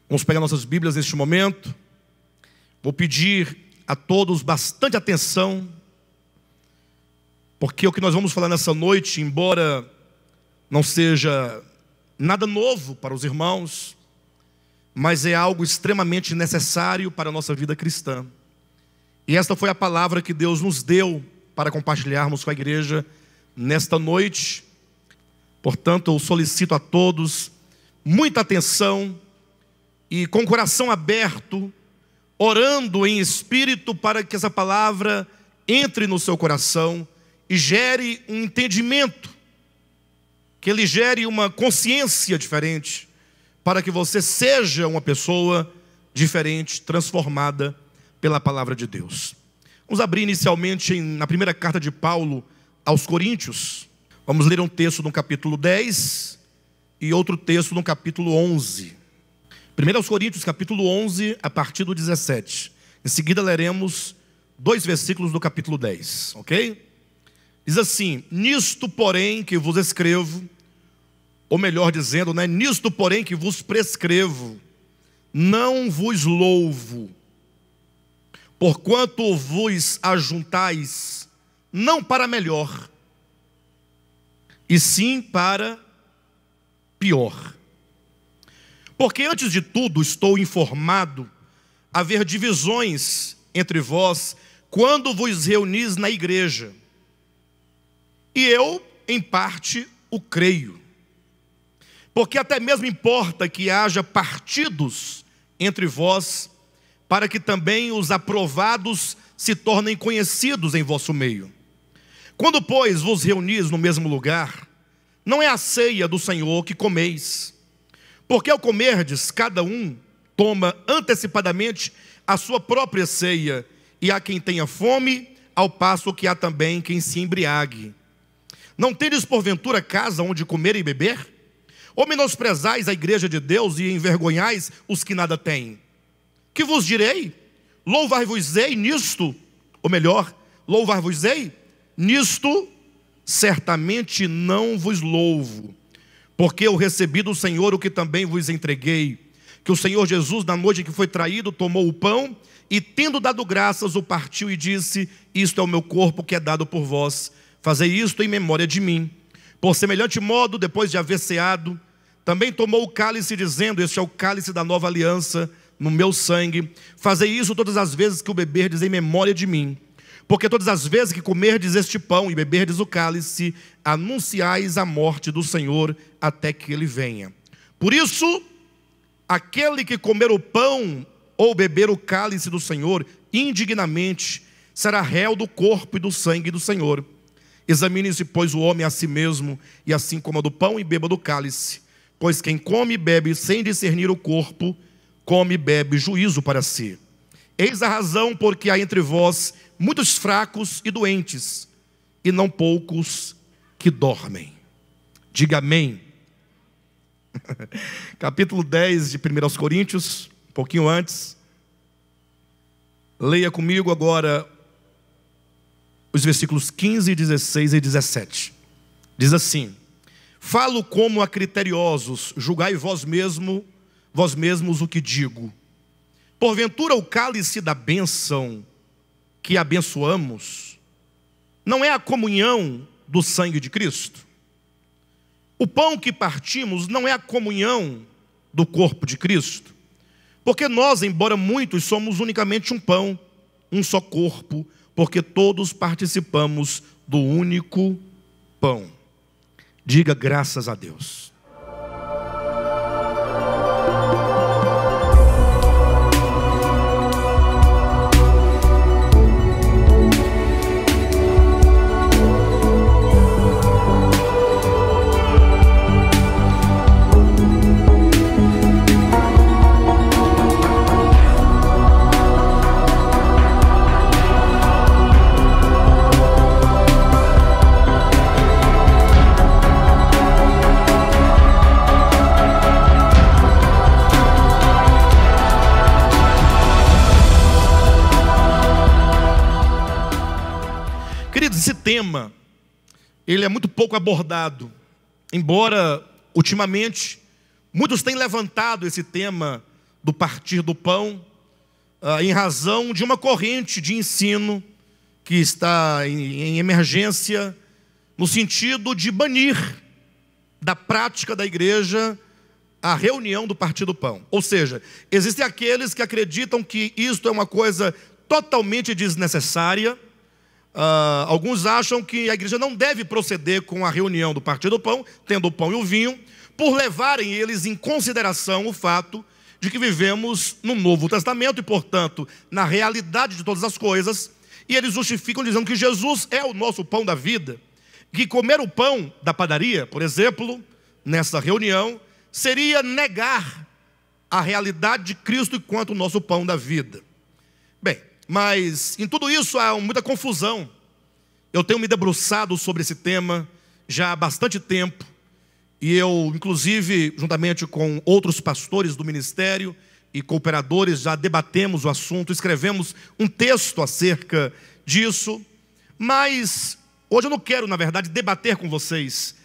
Vamos pegar nossas Bíblias neste momento. Vou pedir a todos bastante atenção, porque o que nós vamos falar nessa noite, embora não seja nada novo para os irmãos, mas é algo extremamente necessário para a nossa vida cristã. E esta foi a palavra que Deus nos deu para compartilharmos com a igreja nesta noite. Portanto, eu solicito a todos muita atenção e com o coração aberto, orando em espírito para que essa palavra entre no seu coração e gere um entendimento, que ele gere uma consciência diferente, para que você seja uma pessoa diferente, transformada pela palavra de Deus. Vamos abrir inicialmente na primeira carta de Paulo aos Coríntios. Vamos ler um texto no capítulo 10 e outro texto no capítulo 11. Primeiro aos Coríntios, capítulo 11, a partir do 17. Em seguida leremos 2 versículos do capítulo 10, ok? Diz assim: nisto, porém, que vos escrevo, ou melhor dizendo, nisto, porém, que vos prescrevo, não vos louvo, porquanto vos ajuntais, não para melhor, e sim para pior. Porque antes de tudo estou informado haver divisões entre vós quando vos reunis na igreja. E eu, em parte, o creio. Porque até mesmo importa que haja partidos entre vós, para que também os aprovados se tornem conhecidos em vosso meio. Quando, pois, vos reunis no mesmo lugar, não é a ceia do Senhor que comeis. Porque ao comerdes, cada um toma antecipadamente a sua própria ceia, e há quem tenha fome, ao passo que há também quem se embriague. Não tendes porventura casa onde comer e beber? Ou menosprezais a igreja de Deus e envergonhais os que nada têm? Que vos direi? Louvar-vos-ei nisto, ou melhor, louvar-vos-ei nisto, certamente não vos louvo. Porque eu recebi do Senhor o que também vos entreguei, que o Senhor Jesus, na noite em que foi traído, tomou o pão e, tendo dado graças, o partiu e disse: isto é o meu corpo que é dado por vós, fazei isto em memória de mim. Por semelhante modo, depois de haver ceado, também tomou o cálice, dizendo: este é o cálice da nova aliança no meu sangue, fazei isso todas as vezes que o beberdes em memória de mim. Porque todas as vezes que comerdes este pão e beberdes o cálice, anunciais a morte do Senhor até que ele venha. Por isso, aquele que comer o pão ou beber o cálice do Senhor indignamente, será réu do corpo e do sangue do Senhor. Examine-se, pois, o homem a si mesmo, e assim coma do pão e beba do cálice. Pois quem come e bebe sem discernir o corpo, come e bebe juízo para si. Eis a razão porque há entre vós muitos fracos e doentes, e não poucos que dormem. Diga amém. Capítulo 10 de 1 aos Coríntios, um pouquinho antes. Leia comigo agora os versículos 15, 16 e 17. Diz assim: falo como a criteriosos, julgai vós mesmos o que digo. Porventura o cálice da bênção que abençoamos não é a comunhão do sangue de Cristo? O pão que partimos não é a comunhão do corpo de Cristo? Porque nós, embora muitos, somos unicamente um pão, um só corpo, porque todos participamos do único pão. Diga graças a Deus. Esse tema, ele é muito pouco abordado, embora ultimamente muitos têm levantado esse tema do partir do pão, em razão de uma corrente de ensino que está em emergência, no sentido de banir da prática da igreja a reunião do partir do pão. Ou seja, existem aqueles que acreditam que isto é uma coisa totalmente desnecessária. Alguns acham que a igreja não deve proceder com a reunião do partir do pão, tendo o pão e o vinho, por levarem eles em consideração o fato de que vivemos no Novo Testamento e, portanto, na realidade de todas as coisas, e eles justificam dizendo que Jesus é o nosso pão da vida, que comer o pão da padaria, por exemplo, nessa reunião, seria negar a realidade de Cristo enquanto o nosso pão da vida. Bem, mas em tudo isso há muita confusão. Eu tenho me debruçado sobre esse tema já há bastante tempo, e eu, inclusive, juntamente com outros pastores do ministério e cooperadores, já debatemos o assunto, escrevemos um texto acerca disso, mas hoje eu não quero, na verdade, debater com vocês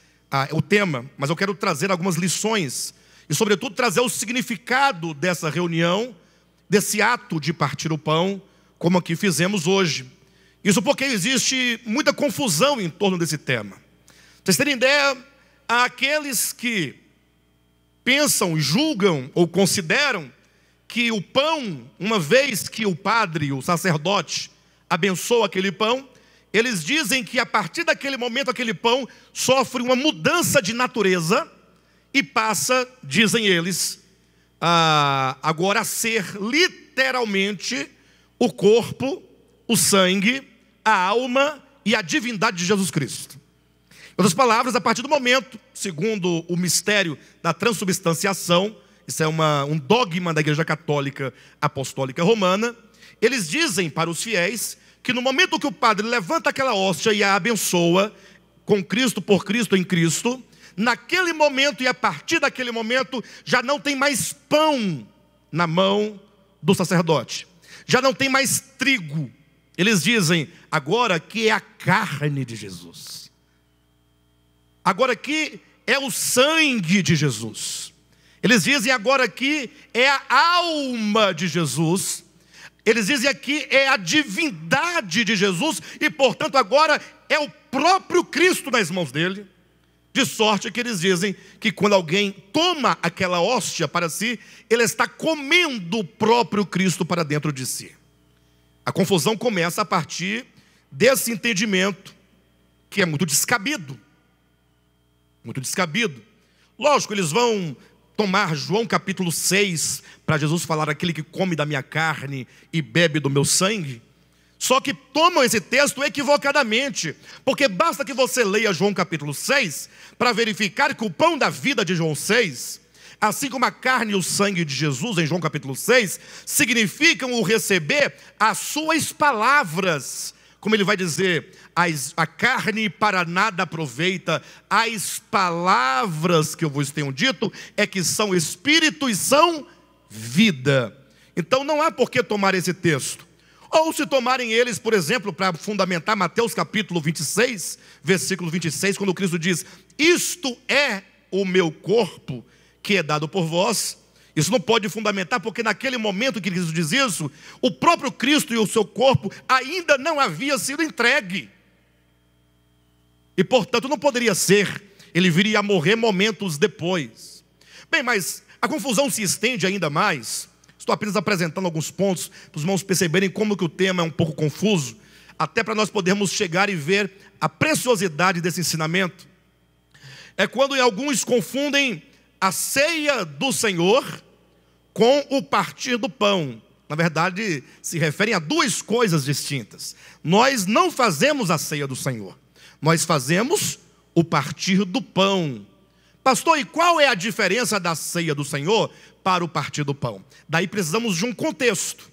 o tema, mas eu quero trazer algumas lições e, sobretudo, trazer o significado dessa reunião, desse ato de partir o pão, como aqui fizemos hoje. Isso porque existe muita confusão em torno desse tema. Pra vocês terem ideia, há aqueles que pensam, julgam ou consideram que o pão, uma vez que o padre, o sacerdote, abençoa aquele pão, eles dizem que a partir daquele momento aquele pão sofre uma mudança de natureza e passa, dizem eles, agora a ser literalmente o corpo, o sangue, a alma e a divindade de Jesus Cristo. Em outras palavras, a partir do momento, segundo o mistério da transubstanciação, isso é um dogma da Igreja Católica Apostólica Romana, eles dizem para os fiéis que no momento que o padre levanta aquela hóstia e a abençoa, com Cristo, por Cristo, em Cristo, naquele momento e a partir daquele momento, já não tem mais pão na mão do sacerdote, já não tem mais trigo. Eles dizem, agora que é a carne de Jesus, agora que é o sangue de Jesus. Eles dizem agora que é a alma de Jesus. Eles dizem aqui é a divindade de Jesus e, portanto, agora é o próprio Cristo nas mãos dele. De sorte que eles dizem que quando alguém toma aquela hóstia para si, ele está comendo o próprio Cristo para dentro de si. A confusão começa a partir desse entendimento que é muito descabido. Muito descabido. Lógico, eles vão tomar João capítulo 6, para Jesus falar aquele que come da minha carne e bebe do meu sangue. Só que tomam esse texto equivocadamente, porque basta que você leia João capítulo 6, para verificar que o pão da vida de João 6, assim como a carne e o sangue de Jesus em João capítulo 6, significam o receber as suas palavras. Como ele vai dizer, a carne para nada aproveita, as palavras que eu vos tenho dito é que são espírito e são vida. Então não há por que tomar esse texto. Ou se tomarem eles, por exemplo, para fundamentar Mateus capítulo 26, versículo 26, quando Cristo diz, isto é o meu corpo que é dado por vós. Isso não pode fundamentar, porque naquele momento que Cristo diz isso, o próprio Cristo e o seu corpo ainda não havia sido entregue. E portanto não poderia ser, ele viria a morrer momentos depois. Bem, mas a confusão se estende ainda mais. Estou apenas apresentando alguns pontos, para os irmãos perceberem como que o tema é um pouco confuso, até para nós podermos chegar e ver a preciosidade desse ensinamento. É quando alguns confundem a ceia do Senhor com o partir do pão. Na verdade, se referem a duas coisas distintas. Nós não fazemos a ceia do Senhor, nós fazemos o partir do pão. Pastor, e qual é a diferença da ceia do Senhor para o partir do pão? Daí precisamos de um contexto.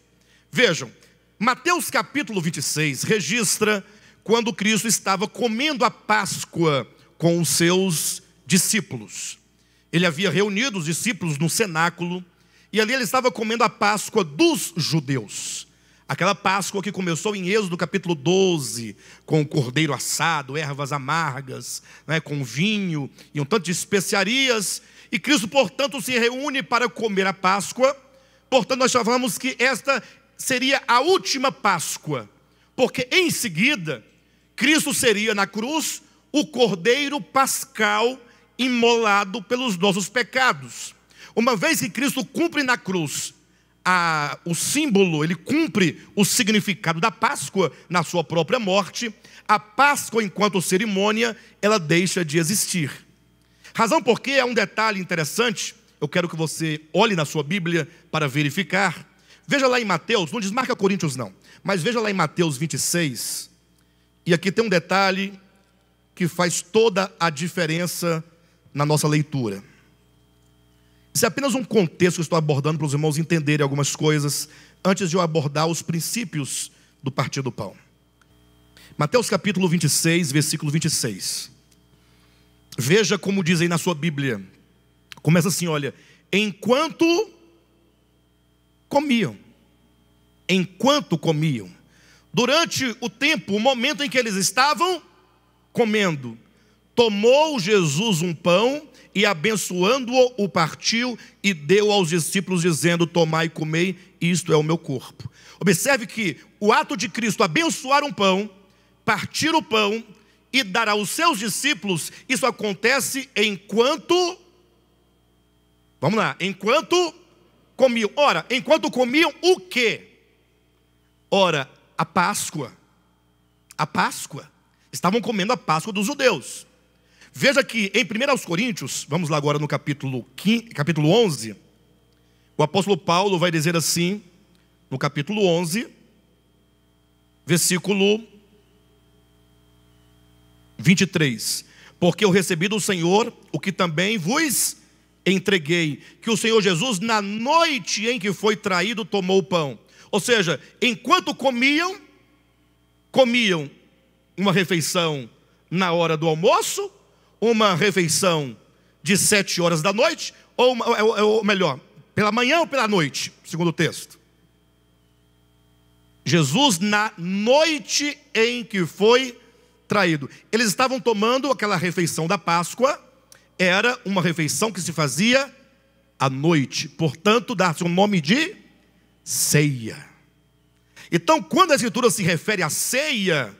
Vejam, Mateus capítulo 26 registra quando Cristo estava comendo a Páscoa com os seus discípulos. Ele havia reunido os discípulos no cenáculo, e ali ele estava comendo a Páscoa dos judeus. Aquela Páscoa que começou em Êxodo capítulo 12, com o cordeiro assado, ervas amargas, com vinho e um tanto de especiarias. E Cristo, portanto, se reúne para comer a Páscoa Portanto, nós já falamos que esta seria a última Páscoa, porque em seguida, Cristo seria na cruz o Cordeiro Pascal imolado pelos nossos pecados. Uma vez que Cristo cumpre na cruz o símbolo, ele cumpre o significado da Páscoa na sua própria morte, a Páscoa enquanto cerimônia, ela deixa de existir. Razão porque é um detalhe interessante, eu quero que você olhe na sua Bíblia para verificar. Veja lá em Mateus, não desmarca Coríntios não, mas veja lá em Mateus 26, e aqui tem um detalhe que faz toda a diferença na nossa leitura. Isso é apenas um contexto que eu estou abordando para os irmãos entenderem algumas coisas, antes de eu abordar os princípios do partir do pão. Mateus capítulo 26, versículo 26. Veja como diz aí na sua Bíblia. Começa assim, olha. Enquanto comiam. Durante o tempo, o momento em que eles estavam comendo, tomou Jesus um pão e abençoando-o, o partiu e deu aos discípulos, dizendo: tomai e comei, isto é o meu corpo. Observe que o ato de Cristo abençoar um pão, partir o pão e dar aos seus discípulos, isso acontece enquanto, vamos lá, enquanto comiam. Ora, enquanto comiam o quê? Ora, a Páscoa. Estavam comendo a Páscoa dos judeus. Veja que em 1 Coríntios, vamos lá agora no capítulo 11, o apóstolo Paulo vai dizer assim, no capítulo 11, versículo 23. Porque eu recebi do Senhor o que também vos entreguei, que o Senhor Jesus, na noite em que foi traído, tomou o pão. Ou seja, enquanto comiam uma refeição na hora do almoço, uma refeição de 7 horas da noite, ou melhor, pela manhã ou pela noite, segundo o texto. Jesus, na noite em que foi traído, eles estavam tomando aquela refeição da Páscoa, era uma refeição que se fazia à noite, portanto, dá-se um nome de ceia. Então, quando a Escritura se refere à ceia,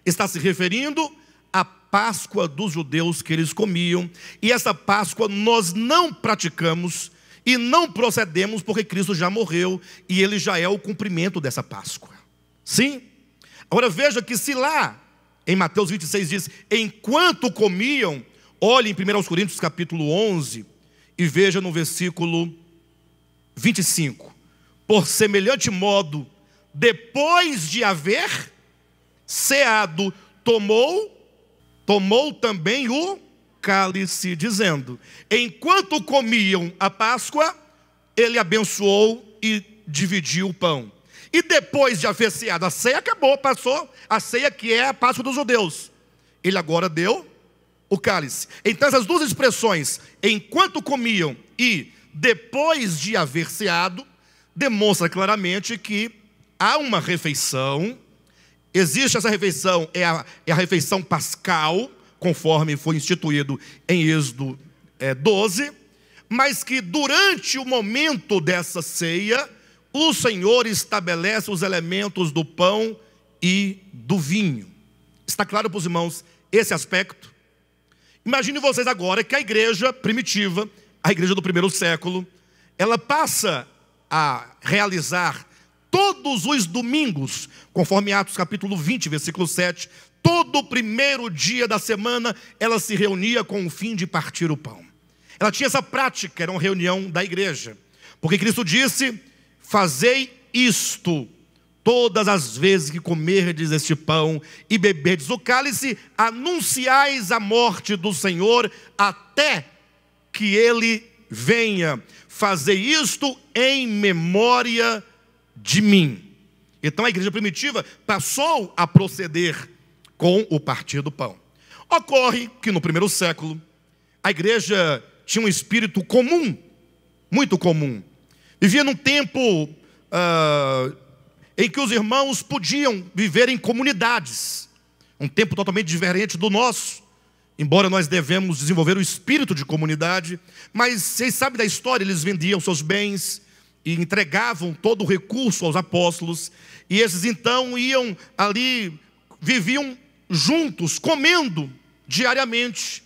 está se referindo à Páscoa dos judeus que eles comiam, e essa Páscoa nós não praticamos e não procedemos porque Cristo já morreu e ele já é o cumprimento dessa Páscoa. Sim? Agora veja que se lá em Mateus 26 diz, enquanto comiam, olhe em 1 Coríntios capítulo 11 e veja no versículo 25. Por semelhante modo, depois de haver ceado, tomou também o cálice, dizendo, enquanto comiam a Páscoa, ele abençoou e dividiu o pão. E depois de haver ceado, a ceia acabou, passou a ceia que é a Páscoa dos judeus. Ele agora deu o cálice. Então essas duas expressões, enquanto comiam e depois de haver ceado, demonstra claramente que há uma refeição. Existe essa refeição, é a refeição pascal, conforme foi instituído em Êxodo 12, mas que durante o momento dessa ceia, o Senhor estabelece os elementos do pão e do vinho. Está claro para os irmãos esse aspecto? Imagine vocês agora que a igreja primitiva, a igreja do primeiro século, ela passa a realizar todos os domingos, conforme Atos capítulo 20, versículo 7, todo o primeiro dia da semana, ela se reunia com o fim de partir o pão. Ela tinha essa prática, era uma reunião da igreja. Porque Cristo disse, fazei isto, todas as vezes que comerdes este pão e beberdes o cálice, anunciais a morte do Senhor, até que Ele venha. Fazei isto em memória de mim. Então a igreja primitiva passou a proceder com o partir do pão. Ocorre que no primeiro século a igreja tinha um espírito comum, muito comum. Vivia num tempo em que os irmãos podiam viver em comunidades, um tempo totalmente diferente do nosso, embora nós devemos desenvolver o espírito de comunidade. Mas vocês sabem da história, eles vendiam seus bens e entregavam todo o recurso aos apóstolos, e esses então iam ali, viviam juntos, comendo diariamente,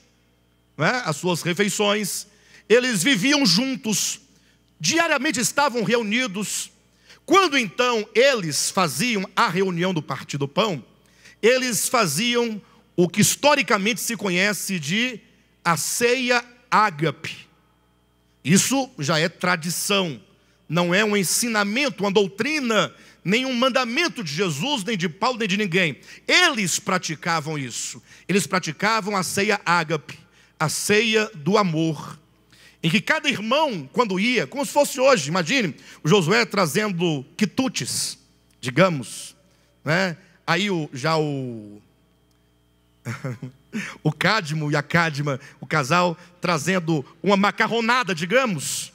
né, as suas refeições. Eles viviam juntos, diariamente estavam reunidos. Quando então eles faziam a reunião do Partir do Pão, eles faziam o que historicamente se conhece de a ceia ágape. Isso já é tradição, não é um ensinamento, uma doutrina, nem um mandamento de Jesus, nem de Paulo, nem de ninguém. Eles praticavam isso. Eles praticavam a ceia ágape, a ceia do amor, em que cada irmão, quando ia, como se fosse hoje, imagine, o Josué trazendo quitutes, digamos, né? Aí o Cadmo e a Cadma, o casal, trazendo uma macarronada, digamos,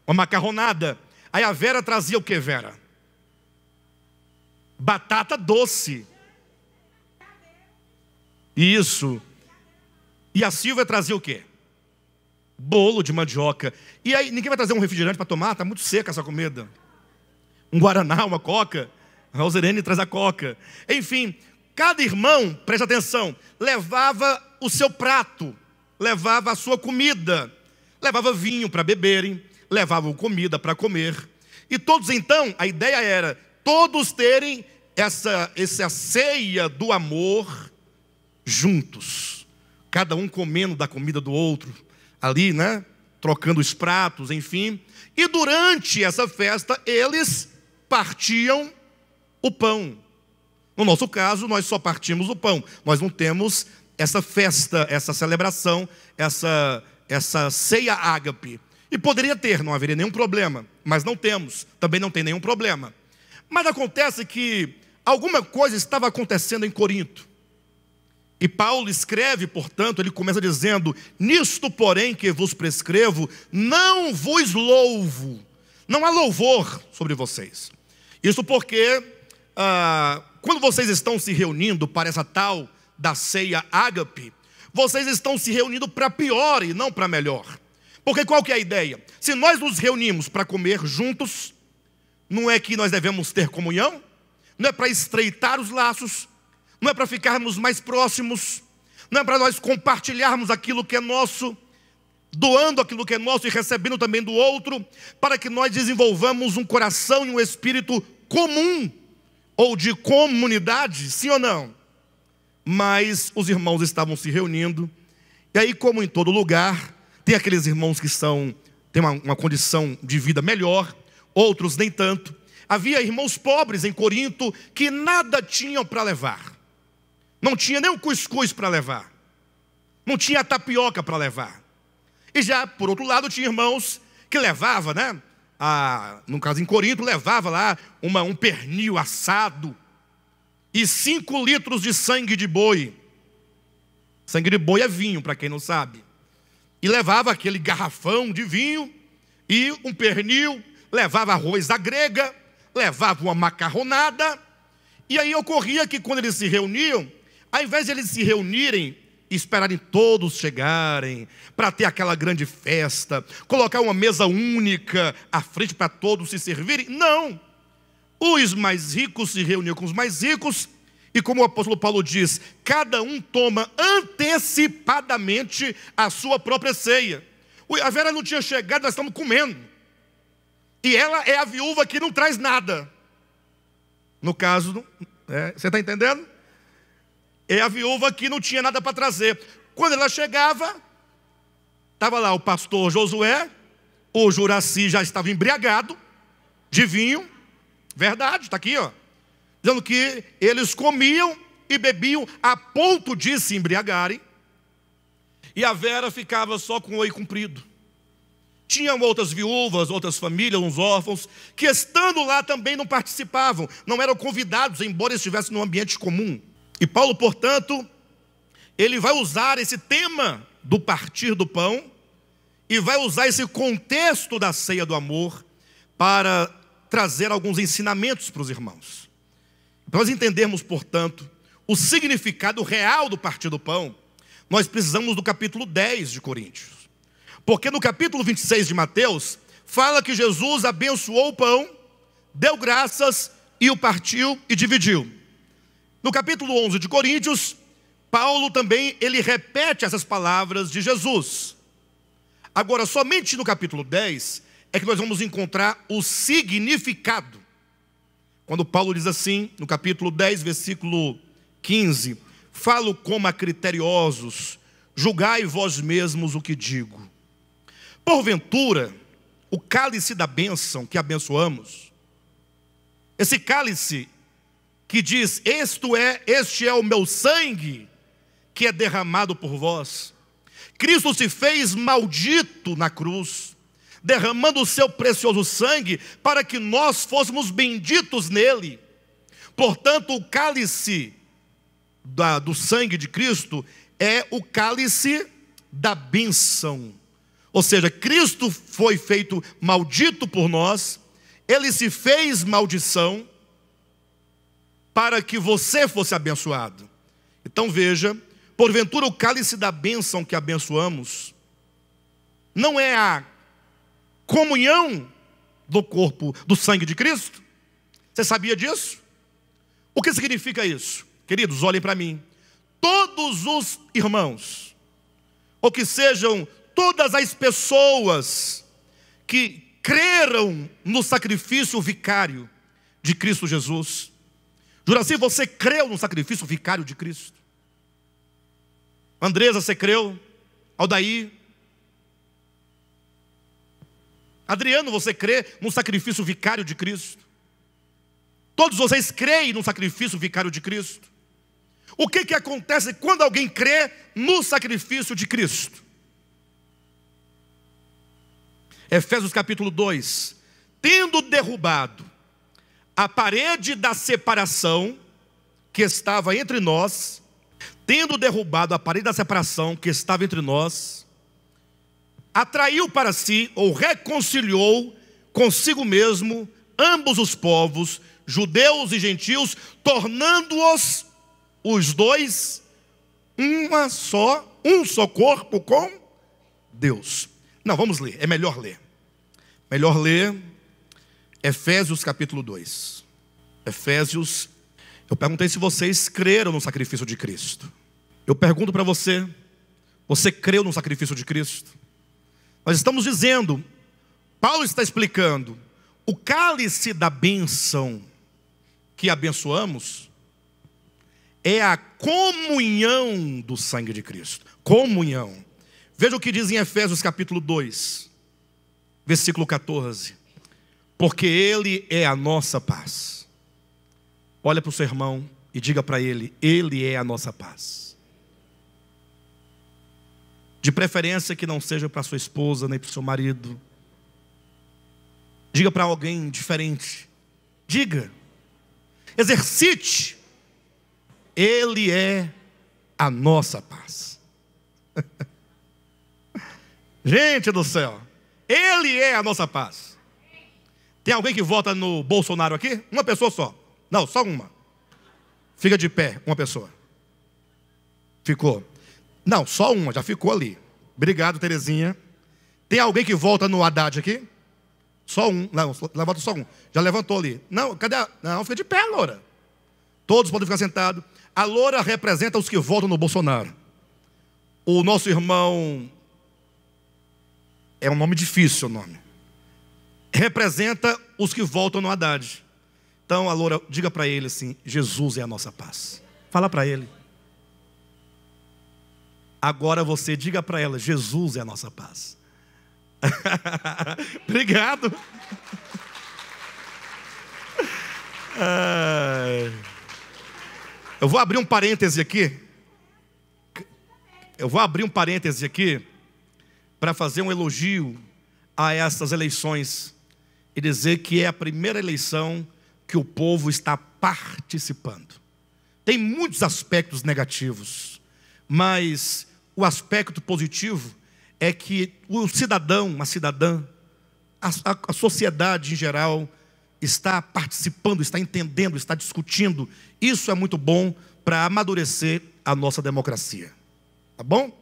uma macarronada. Aí a Vera trazia o que, Vera? Batata doce. Isso. E a Silvia trazia o quê? Bolo de mandioca. E aí, ninguém vai trazer um refrigerante para tomar? Está muito seca essa comida. Um guaraná, uma coca. A Roserene traz a coca. Enfim, cada irmão, preste atenção, levava o seu prato, levava a sua comida, levava vinho para beberem, levavam comida para comer. E todos então, a ideia era todos terem essa ceia do amor juntos. Cada um comendo da comida do outro, ali, né? Trocando os pratos, enfim. E durante essa festa, eles partiam o pão. No nosso caso, nós só partimos o pão. Nós não temos essa festa, essa celebração, essa ceia ágape. E poderia ter, não haveria nenhum problema. Mas não temos, também não tem nenhum problema. Mas acontece que alguma coisa estava acontecendo em Corinto. E Paulo escreve, portanto, ele começa dizendo: nisto, porém, que vos prescrevo, não vos louvo. Não há louvor sobre vocês. Isso porque, quando vocês estão se reunindo para essa tal da ceia ágape, vocês estão se reunindo para pior e não para melhor. Porque qual que é a ideia? Se nós nos reunimos para comer juntos, não é que nós devemos ter comunhão? Não é para estreitar os laços? Não é para ficarmos mais próximos? Não é para nós compartilharmos aquilo que é nosso, doando aquilo que é nosso e recebendo também do outro, para que nós desenvolvamos um coração e um espírito comum, ou de comunidade, sim ou não? Mas os irmãos estavam se reunindo, e aí, como em todo lugar, tem aqueles irmãos que têm uma condição de vida melhor, outros nem tanto. Havia irmãos pobres em Corinto que nada tinham para levar. Não tinha nem o cuscuz para levar. Não tinha a tapioca para levar. E já, por outro lado, tinha irmãos que levavam, né? No caso em Corinto, levava lá um pernil assado e 5 litros de sangue de boi. Sangue de boi é vinho, para quem não sabe. E levava aquele garrafão de vinho e um pernil, levava arroz à grega, levava uma macarronada. E aí ocorria que quando eles se reuniam, ao invés de eles se reunirem e esperarem todos chegarem para ter aquela grande festa, colocar uma mesa única à frente para todos se servirem, não. Os mais ricos se reuniam com os mais ricos, e como o apóstolo Paulo diz, cada um toma antecipadamente a sua própria ceia. A Vera não tinha chegado, nós estamos comendo. E ela é a viúva que não traz nada. No caso, você está entendendo? É a viúva que não tinha nada para trazer. Quando ela chegava, estava lá o pastor Josué, o Juraci já estava embriagado de vinho. Verdade, está aqui, ó. Dizendo que eles comiam e bebiam a ponto de se embriagarem. E a Vera ficava só com o oi comprido. Tinham outras viúvas, outras famílias, uns órfãos, que estando lá também não participavam, não eram convidados, embora estivessem num ambiente comum. E Paulo, portanto, ele vai usar esse tema do partir do pão e vai usar esse contexto da ceia do amor para trazer alguns ensinamentos para os irmãos. Para nós entendermos, portanto, o significado real do partir do pão, nós precisamos do capítulo 10 de Coríntios. Porque no capítulo 26 de Mateus, fala que Jesus abençoou o pão, deu graças e o partiu e dividiu. No capítulo 11 de Coríntios, Paulo também, ele repete essas palavras de Jesus. Agora, somente no capítulo 10 é que nós vamos encontrar o significado. Quando Paulo diz assim, no capítulo 10, versículo 15: falo como a criteriosos, julgai vós mesmos o que digo. Porventura, o cálice da bênção que abençoamos, esse cálice que diz, este é o meu sangue, que é derramado por vós. Cristo se fez maldito na cruz, derramando o seu precioso sangue, para que nós fôssemos benditos nele. Portanto, o cálice do sangue de Cristo é o cálice da bênção. Ou seja, Cristo foi feito maldito por nós, ele se fez maldição, para que você fosse abençoado. Então veja, porventura o cálice da bênção que abençoamos, não é a comunhão do corpo, do sangue de Cristo? Você sabia disso? O que significa isso? Queridos, olhem para mim. Todos os irmãos, ou que sejam todas as pessoas que creram no sacrifício vicário de Cristo Jesus. Juraci, você creu no sacrifício vicário de Cristo? Andresa, você creu? Aldair? Adriano, você crê no sacrifício vicário de Cristo? Todos vocês creem no sacrifício vicário de Cristo? O que acontece quando alguém crê no sacrifício de Cristo? Efésios capítulo 2: tendo derrubado a parede da separação que estava entre nós, tendo derrubado a parede da separação que estava entre nós, atraiu para si, ou reconciliou consigo mesmo, ambos os povos, judeus e gentios, tornando-os, os dois, um só corpo com Deus. Não, vamos ler, é melhor ler. Melhor ler Efésios capítulo 2. Efésios, eu perguntei se vocês creram no sacrifício de Cristo. Eu pergunto para você, você creu no sacrifício de Cristo? Nós estamos dizendo, Paulo está explicando, o cálice da bênção que abençoamos é a comunhão do sangue de Cristo. Comunhão. Veja o que diz em Efésios capítulo 2, versículo 14. Porque Ele é a nossa paz. Olha para o seu irmão e diga para ele, Ele é a nossa paz. De preferência que não seja para sua esposa, nem para o seu marido. Diga para alguém diferente. Diga. Exercite. Ele é a nossa paz. Gente do céu, Ele é a nossa paz. Tem alguém que vota no Bolsonaro aqui? Uma pessoa só. Não, só uma. Fica de pé, uma pessoa. Ficou. Não, só uma, já ficou ali. Obrigado, Terezinha. Tem alguém que vota no Haddad aqui? Só um. Não, levanta só um. Já levantou ali. Não, cadê a... Não, fica de pé, Loura. Todos podem ficar sentados. A Loura representa os que votam no Bolsonaro. O nosso irmão... É um nome difícil o nome. Representa os que votam no Haddad. Então, a Loura, diga para ele assim, Jesus é a nossa paz. Fala para ele. Agora você diga para ela, Jesus é a nossa paz. Obrigado. Eu vou abrir um parêntese aqui. Para fazer um elogio a essas eleições e dizer que é a primeira eleição que o povo está participando. Tem muitos aspectos negativos, mas o aspecto positivo é que o cidadão, a cidadã, a sociedade em geral está participando, está entendendo, está discutindo. Isso é muito bom para amadurecer a nossa democracia. Tá bom?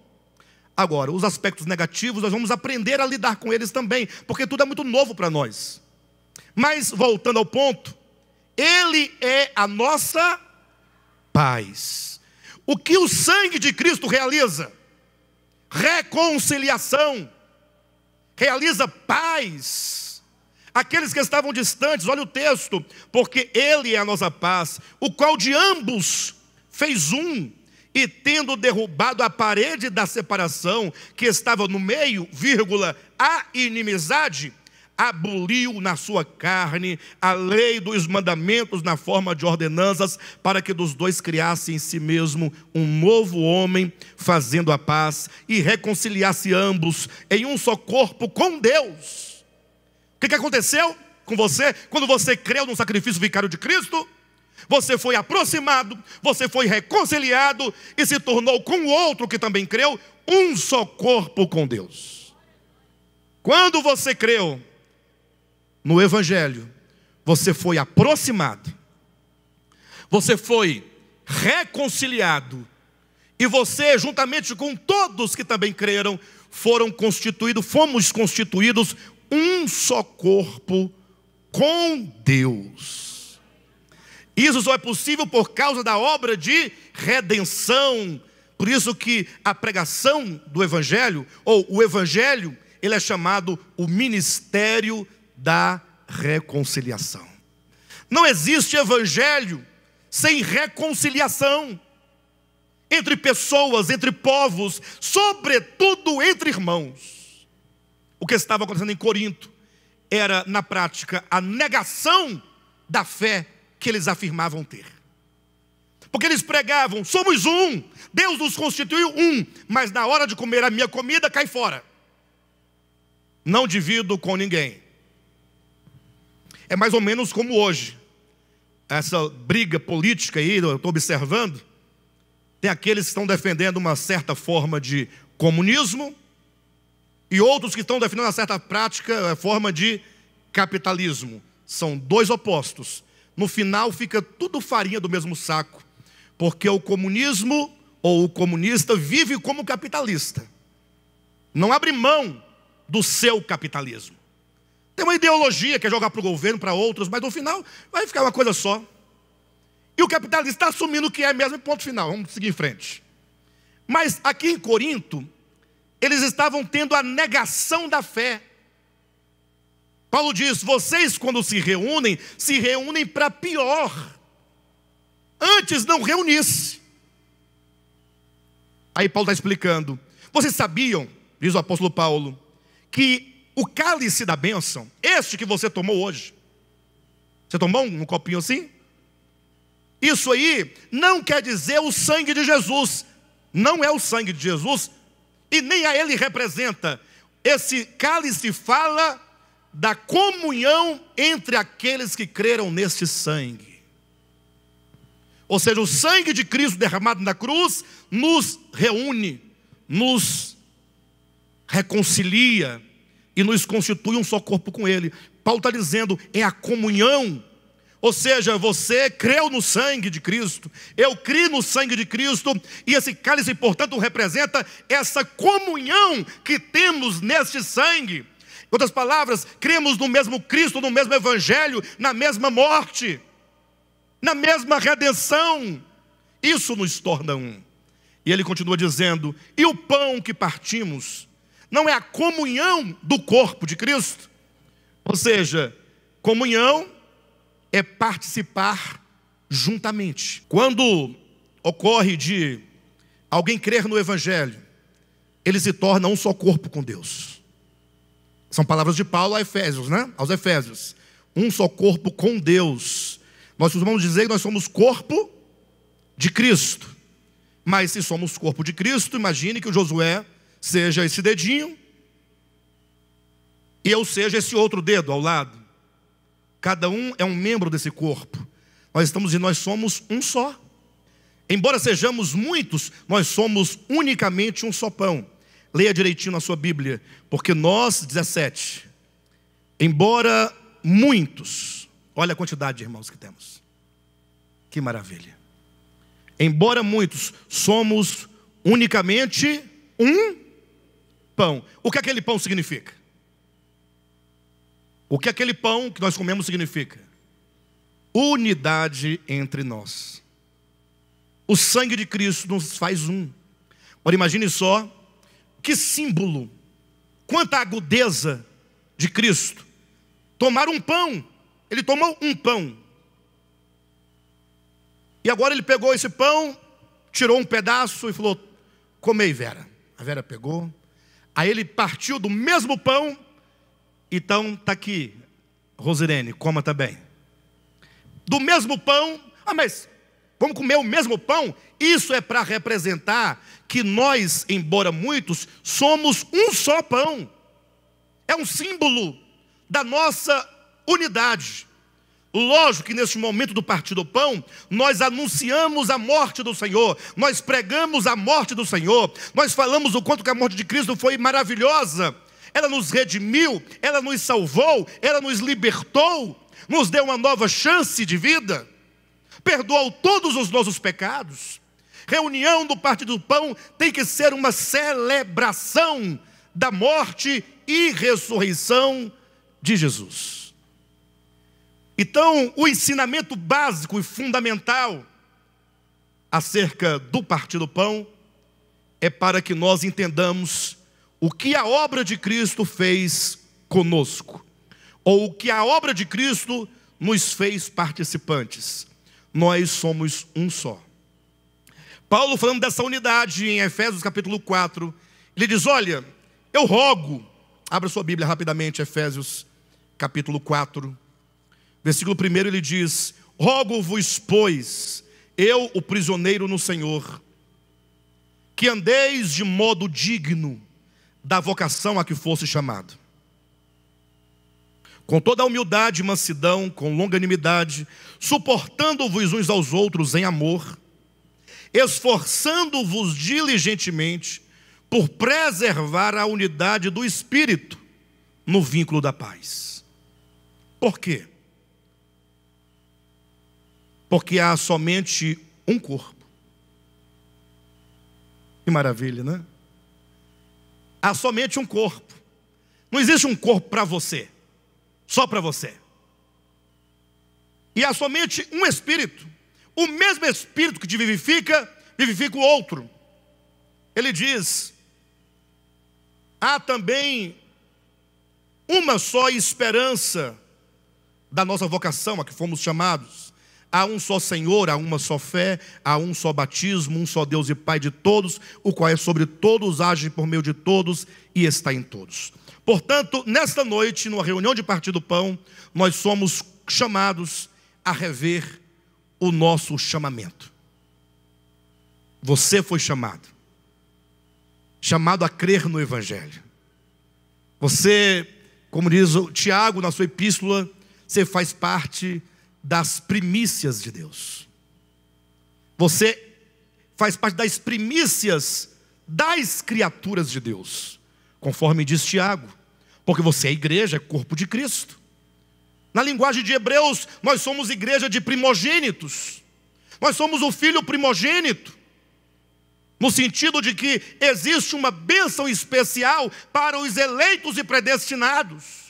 Agora, os aspectos negativos, nós vamos aprender a lidar com eles também, porque tudo é muito novo para nós. Mas, voltando ao ponto, Ele é a nossa paz. O que o sangue de Cristo realiza? Reconciliação. Realiza paz. Aqueles que estavam distantes, olha o texto, porque Ele é a nossa paz, o qual de ambos fez um, e tendo derrubado a parede da separação, que estava no meio, vírgula, a inimizade, aboliu na sua carne a lei dos mandamentos na forma de ordenanças, para que dos dois criasse em si mesmo um novo homem, fazendo a paz, e reconciliasse ambos em um só corpo com Deus. O que aconteceu com você? Quando você creu no sacrifício vicário de Cristo, você foi aproximado, você foi reconciliado e se tornou com o outro que também creu, um só corpo com Deus. Quando você creu no Evangelho, você foi aproximado, você foi reconciliado, e você, juntamente com todos que também creram, fomos constituídos um só corpo com Deus. Isso só é possível por causa da obra de redenção. Por isso que a pregação do Evangelho, ou o Evangelho, ele é chamado o ministério da reconciliação. Não existe Evangelho sem reconciliação entre pessoas, entre povos, sobretudo entre irmãos. O que estava acontecendo em Corinto era, na prática, a negação da fé que eles afirmavam ter. Porque eles pregavam, somos um, Deus nos constituiu um, mas na hora de comer a minha comida, cai fora. Não divido com ninguém. É mais ou menos como hoje. Essa briga política aí, eu estou observando, tem aqueles que estão defendendo uma certa forma de comunismo, e outros que estão defendendo uma certa prática, forma de capitalismo. São dois opostos. No final fica tudo farinha do mesmo saco, porque o comunismo ou o comunista vive como capitalista, não abre mão do seu capitalismo. Tem uma ideologia que é jogar para o governo, para outros, mas no final vai ficar uma coisa só. E o capitalista está assumindo que é mesmo, ponto final, vamos seguir em frente. Mas aqui em Corinto, eles estavam tendo a negação da fé. Paulo diz, vocês quando se reúnem para pior. Antes não reunisse. Aí Paulo está explicando. Vocês sabiam, diz o apóstolo Paulo, que o cálice da bênção, este que você tomou hoje, você tomou um copinho assim? Isso aí não quer dizer o sangue de Jesus. Não é o sangue de Jesus, e nem a ele representa. Esse cálice fala da comunhão entre aqueles que creram neste sangue. Ou seja, o sangue de Cristo derramado na cruz nos reúne, nos reconcilia e nos constitui um só corpo com Ele. Paulo está dizendo, é a comunhão. Ou seja, você creu no sangue de Cristo, eu criei no sangue de Cristo, e esse cálice, portanto, representa essa comunhão que temos neste sangue. Em outras palavras, cremos no mesmo Cristo, no mesmo Evangelho, na mesma morte, na mesma redenção. Isso nos torna um. E ele continua dizendo, e o pão que partimos não é a comunhão do corpo de Cristo? Ou seja, comunhão é participar juntamente. Quando ocorre de alguém crer no Evangelho, ele se torna um só corpo com Deus. São palavras de Paulo a Efésios, né? Aos Efésios. Um só corpo com Deus. Nós costumamos dizer que nós somos corpo de Cristo. Mas se somos corpo de Cristo, imagine que o Josué seja esse dedinho e eu seja esse outro dedo ao lado. Cada um é um membro desse corpo. Nós somos um só. Embora sejamos muitos, nós somos unicamente um só pão. Leia direitinho na sua Bíblia, porque nós, 17, embora muitos, olha a quantidade de irmãos que temos. Que maravilha. Embora muitos, somos unicamente um pão. O que aquele pão significa? O que aquele pão que nós comemos significa? Unidade entre nós. O sangue de Cristo nos faz um. Agora imagine só, que símbolo, quanta agudeza de Cristo. Tomar um pão, ele tomou um pão. E agora ele pegou esse pão, tirou um pedaço e falou, comei, Vera. A Vera pegou, aí ele partiu do mesmo pão. Então está aqui, Rosirene, coma também. Do mesmo pão, mas vamos comer o mesmo pão? Isso é para representar que nós, embora muitos, somos um só pão. É um símbolo da nossa unidade. Lógico que neste momento do partir do pão, nós anunciamos a morte do Senhor, nós pregamos a morte do Senhor, nós falamos o quanto que a morte de Cristo foi maravilhosa. Ela nos redimiu, ela nos salvou, ela nos libertou, nos deu uma nova chance de vida, perdoou todos os nossos pecados. Reunião do partir do pão tem que ser uma celebração da morte e ressurreição de Jesus. Então, o ensinamento básico e fundamental acerca do partir do pão é para que nós entendamos o que a obra de Cristo fez conosco, ou o que a obra de Cristo nos fez participantes. Nós somos um só. Paulo, falando dessa unidade em Efésios capítulo 4, ele diz, olha, eu rogo, abra sua Bíblia rapidamente, Efésios capítulo 4, versículo 1, ele diz, rogo-vos, pois, eu, o prisioneiro no Senhor, que andeis de modo digno da vocação a que fosse chamado, com toda a humildade e mansidão, com longanimidade, suportando-vos uns aos outros em amor, esforçando-vos diligentemente por preservar a unidade do Espírito no vínculo da paz. Por quê? Porque há somente um corpo. Que maravilha, né? Há somente um corpo. Não existe um corpo para você, só para você. E há somente um Espírito. O mesmo Espírito que te vivifica, vivifica o outro. Ele diz, há também uma só esperança da nossa vocação, a que fomos chamados. Há um só Senhor, há uma só fé, há um só batismo, um só Deus e Pai de todos, o qual é sobre todos, age por meio de todos e está em todos. Portanto, nesta noite, numa reunião de partir do pão, nós somos chamados a rever o nosso chamamento. Você foi chamado a crer no Evangelho. Você, como diz o Tiago na sua epístola, você faz parte das primícias de Deus. Você faz parte das primícias das criaturas de Deus, conforme diz Tiago, porque você é igreja, é corpo de Cristo. Na linguagem de Hebreus, nós somos igreja de primogênitos. Nós somos o filho primogênito, no sentido de que existe uma bênção especial para os eleitos e predestinados.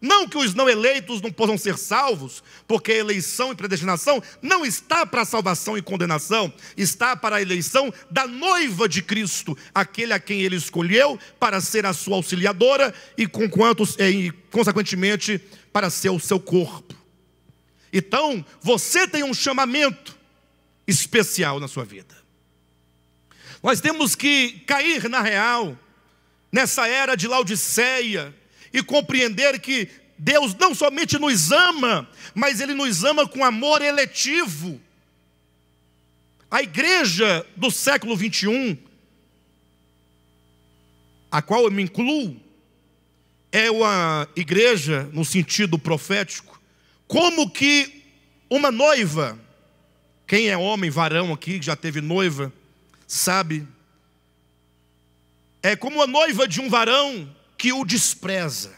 Não que os não eleitos não possam ser salvos, porque a eleição e predestinação não está para a salvação e condenação, está para a eleição da noiva de Cristo, aquele a quem ele escolheu para ser a sua auxiliadora e consequentemente para ser o seu corpo. Então, você tem um chamamento especial na sua vida. Nós temos que cair na real, nessa era de Laodiceia, e compreender que Deus não somente nos ama, mas Ele nos ama com amor eletivo. A igreja do século 21, a qual eu me incluo, é uma igreja no sentido profético, como que uma noiva, quem é homem, varão aqui, que já teve noiva, sabe, é como a noiva de um varão que o despreza,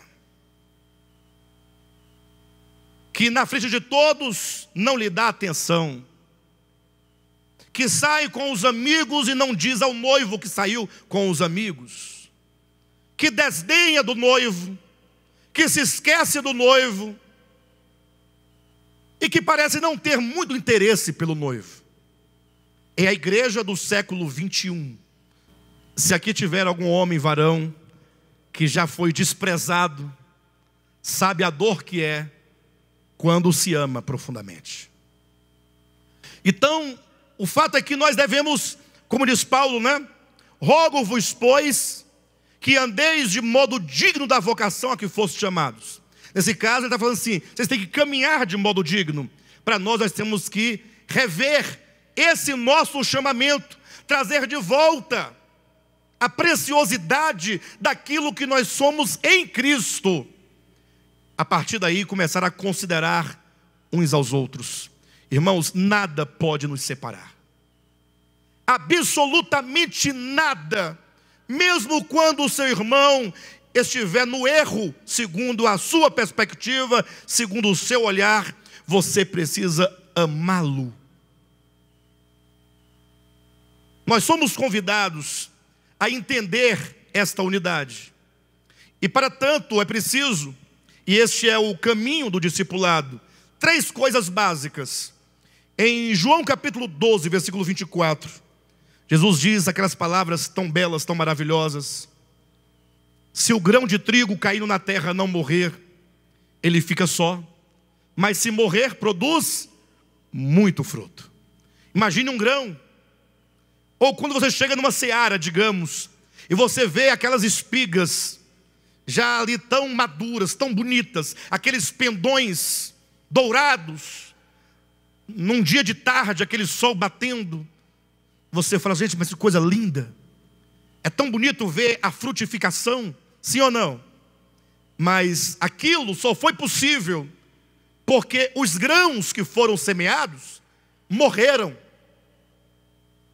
que na frente de todos não lhe dá atenção, que sai com os amigos e não diz ao noivo que saiu com os amigos. que desdenha do noivo, que se esquece do noivo e que parece não ter muito interesse pelo noivo. É a igreja do século 21. Se aqui tiver algum homem, varão, que já foi desprezado, sabe a dor que é quando se ama profundamente. Então, o fato é que nós devemos, como diz Paulo, rogo-vos, pois, que andeis de modo digno da vocação a que fostes chamados. Nesse caso, ele está falando assim, vocês têm que caminhar de modo digno. Para nós temos que rever esse nosso chamamento, trazer de volta a preciosidade daquilo que nós somos em Cristo. A partir daí, começar a considerar uns aos outros. Irmãos, nada pode nos separar. Absolutamente nada. Mesmo quando o seu irmão estiver no erro, segundo a sua perspectiva, segundo o seu olhar, você precisa amá-lo. Nós somos convidados a entender esta unidade. E para tanto é preciso, e este é o caminho do discipulado, 3 coisas básicas. Em João capítulo 12, versículo 24, Jesus diz aquelas palavras tão belas, tão maravilhosas: se o grão de trigo caindo na terra não morrer, ele fica só, mas se morrer, produz muito fruto. Imagine um grão. Ou quando você chega numa seara, digamos, e você vê aquelas espigas já ali tão maduras, tão bonitas, aqueles pendões dourados, num dia de tarde, aquele sol batendo, você fala, gente, mas que coisa linda. É tão bonito ver a frutificação, sim ou não? Mas aquilo só foi possível porque os grãos que foram semeados morreram.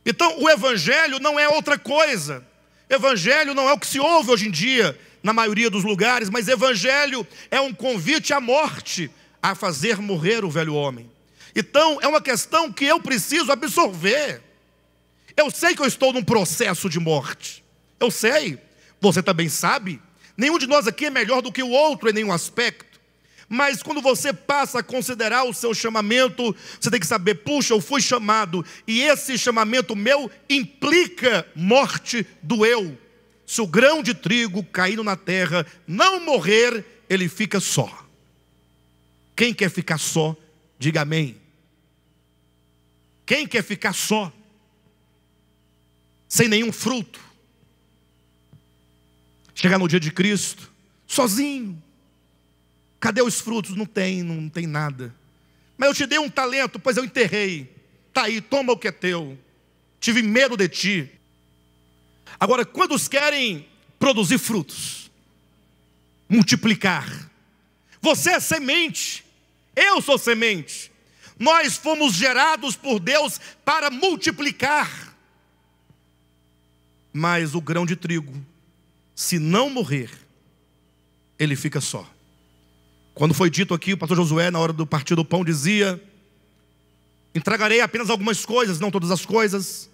Então o evangelho não é outra coisa. Evangelho não é o que se ouve hoje em dia na maioria dos lugares, mas evangelho é um convite à morte, a fazer morrer o velho homem. Então é uma questão que eu preciso absorver. Eu sei que eu estou num processo de morte. Eu sei, você também sabe. Nenhum de nós aqui é melhor do que o outro em nenhum aspecto. Mas quando você passa a considerar o seu chamamento, você tem que saber, puxa, eu fui chamado, e esse chamamento meu implica morte do eu. Se o grão de trigo caindo na terra não morrer, ele fica só. Quem quer ficar só, diga amém. Quem quer ficar só, sem nenhum fruto, chegar no dia de Cristo, sozinho? Cadê os frutos? Não tem nada. Mas eu te dei um talento, pois eu enterrei. Está aí, toma o que é teu. Tive medo de ti. Agora, quantos querem produzir frutos? Multiplicar. Você é semente. Eu sou semente. Nós fomos gerados por Deus para multiplicar. Mas o grão de trigo, se não morrer, ele fica só. Quando foi dito aqui, o pastor Josué, na hora do partir do pão, dizia: entregarei apenas algumas coisas, não todas as coisas.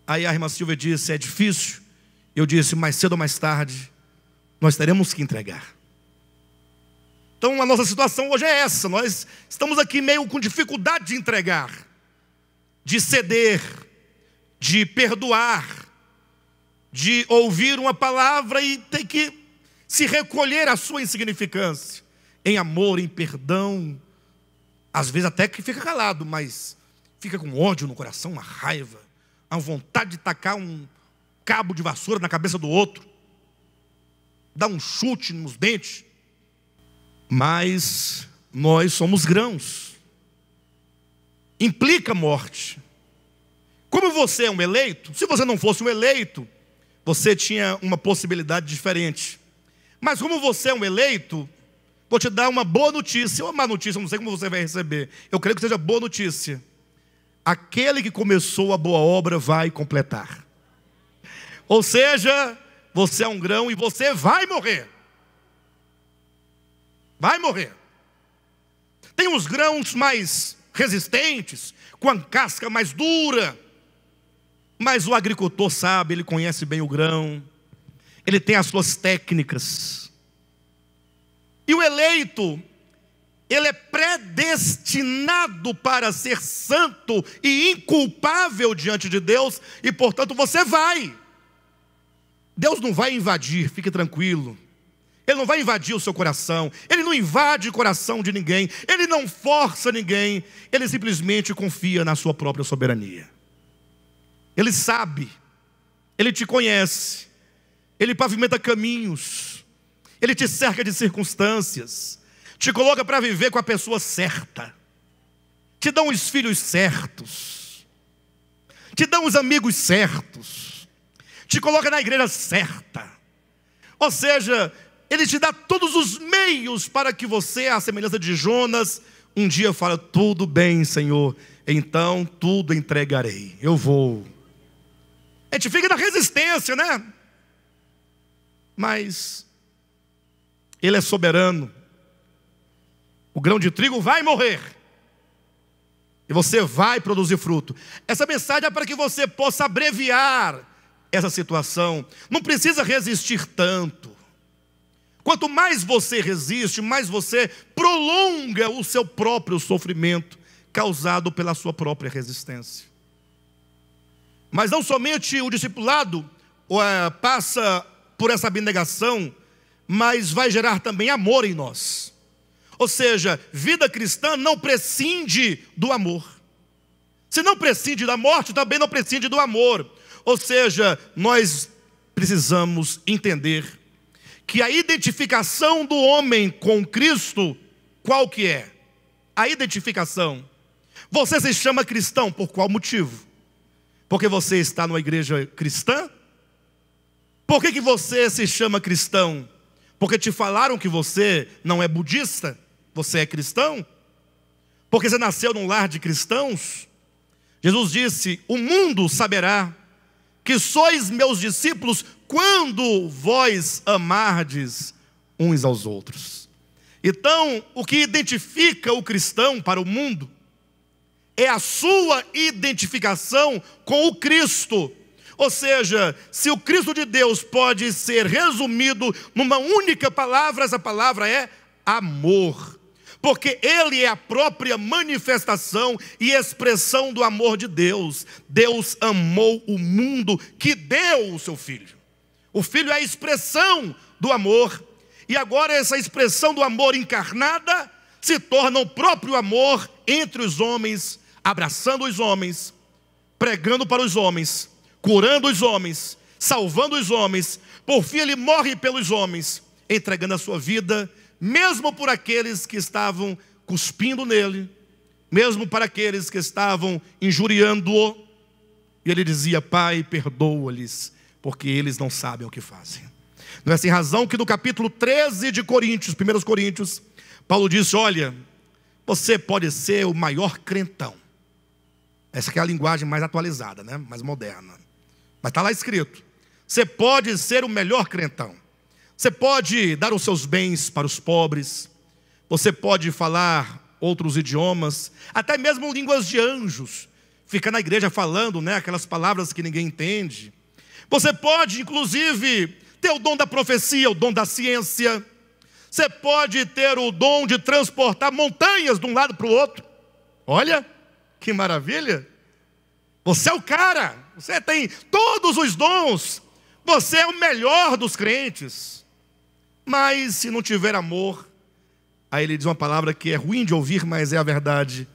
Aí a irmã Silvia disse: é difícil. Eu disse: mais cedo ou mais tarde, nós teremos que entregar. Então a nossa situação hoje é essa. Nós estamos aqui meio com dificuldade de entregar, de ceder, de perdoar, de ouvir uma palavra e ter que se recolher a sua insignificância, em amor, em perdão. Às vezes até que fica calado, mas fica com ódio no coração, uma raiva, a vontade de tacar um cabo de vassoura na cabeça do outro, dar um chute nos dentes. Mas nós somos grãos. Implica morte. Como você é um eleito, se você não fosse um eleito, você tinha uma possibilidade diferente. Mas como você é um eleito, vou te dar uma boa notícia, ou uma má notícia, eu não sei como você vai receber. Eu creio que seja boa notícia. Aquele que começou a boa obra vai completar. Ou seja, você é um grão e você vai morrer. Vai morrer. Tem uns grãos mais resistentes, com a casca mais dura. Mas o agricultor sabe, ele conhece bem o grão. ele tem as suas técnicas. E o eleito, ele é predestinado para ser santo e inculpável diante de Deus, e portanto você vai. Deus não vai invadir, fique tranquilo. Ele não vai invadir o seu coração. Ele não invade o coração de ninguém. Ele não força ninguém. Ele simplesmente confia na sua própria soberania. Ele sabe. Ele te conhece. Ele pavimenta caminhos. Ele te cerca de circunstâncias. Te coloca para viver com a pessoa certa. Te dá os filhos certos. Te dá os amigos certos. Te coloca na igreja certa. Ou seja, ele te dá todos os meios para que você, à semelhança de Jonas, um dia fala: tudo bem, Senhor, então tudo entregarei, eu vou. A gente fica na resistência, né? Mas Ele é soberano. O grão de trigo vai morrer, e você vai produzir fruto. Essa mensagem é para que você possa abreviar essa situação. Não precisa resistir tanto. Quanto mais você resiste, mais você prolonga o seu próprio sofrimento causado pela sua própria resistência. Mas não somente o discipulado passa por essa abnegação, mas vai gerar também amor em nós. Ou seja, vida cristã não prescinde do amor. Se não prescinde da morte, também não prescinde do amor. Ou seja, nós precisamos entender que a identificação do homem com Cristo, qual que é? A identificação. Você se chama cristão por qual motivo? Porque você está numa igreja cristã? Por que você se chama cristão? Porque te falaram que você não é budista? Você é cristão? Porque você nasceu num lar de cristãos? Jesus disse: o mundo saberá que sois meus discípulos quando vós amardes uns aos outros. Então, o que identifica o cristão para o mundo é a sua identificação com o Cristo. Ou seja, se o Cristo de Deus pode ser resumido numa única palavra, essa palavra é amor. Porque Ele é a própria manifestação e expressão do amor de Deus. Deus amou o mundo que deu o seu Filho. O Filho é a expressão do amor. E agora essa expressão do amor encarnada se torna o próprio amor entre os homens, abraçando os homens, pregando para os homens, curando os homens, salvando os homens. Por fim Ele morre pelos homens, entregando a sua vida, mesmo por aqueles que estavam cuspindo nele, mesmo para aqueles que estavam injuriando-o. E Ele dizia: Pai, perdoa-lhes, porque eles não sabem o que fazem. Não é sem razão que no capítulo 13 de Coríntios, 1 Coríntios, Paulo disse: olha, você pode ser o maior crentão. Essa que é a linguagem mais atualizada, né? Mais moderna. Mas está lá escrito: você pode ser o melhor crentão. Você pode dar os seus bens para os pobres. Você pode falar outros idiomas, até mesmo línguas de anjos. Fica na igreja falando, né, aquelas palavras que ninguém entende. Você pode, inclusive, ter o dom da profecia, o dom da ciência. Você pode ter o dom de transportar montanhas de um lado para o outro. Olha, que maravilha. Você é o cara. Você tem todos os dons. Você é o melhor dos crentes. Mas se não tiver amor, aí ele diz uma palavra que é ruim de ouvir, mas é a verdade: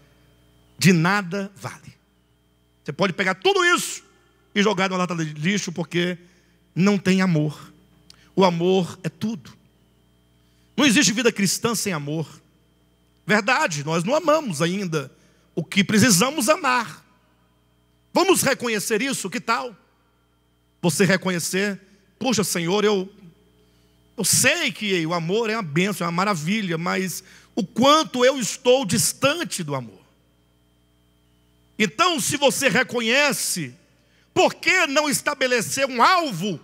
de nada vale. Você pode pegar tudo isso e jogar numa lata de lixo, porque não tem amor. O amor é tudo. Não existe vida cristã sem amor. Verdade, nós não amamos ainda o que precisamos amar. Vamos reconhecer isso? Que tal? Você reconhecer: puxa, Senhor, eu sei que o amor é uma bênção, é uma maravilha, mas o quanto eu estou distante do amor. Então, se você reconhece, por que não estabelecer um alvo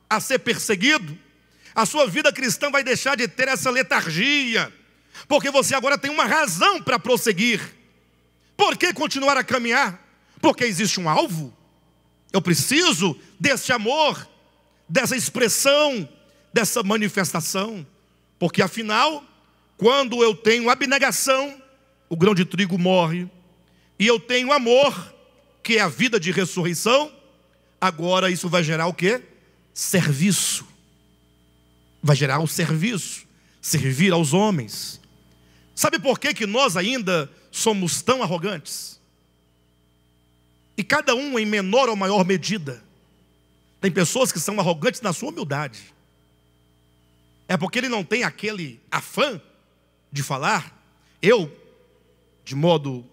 a ser perseguido? A sua vida cristã vai deixar de ter essa letargia, porque você agora tem uma razão para prosseguir. Por que continuar a caminhar? Porque existe um alvo. Eu preciso desse amor. dessa expressão, dessa manifestação. Porque afinal, quando eu tenho abnegação, o grão de trigo morre, e eu tenho amor, que é a vida de ressurreição, agora isso vai gerar o quê? Serviço. Vai gerar o serviço, servir aos homens. Sabe por que nós ainda somos tão arrogantes? E cada um em menor ou maior medida. Tem pessoas que são arrogantes na sua humildade. É porque ele não tem aquele afã de falar. Eu, de modo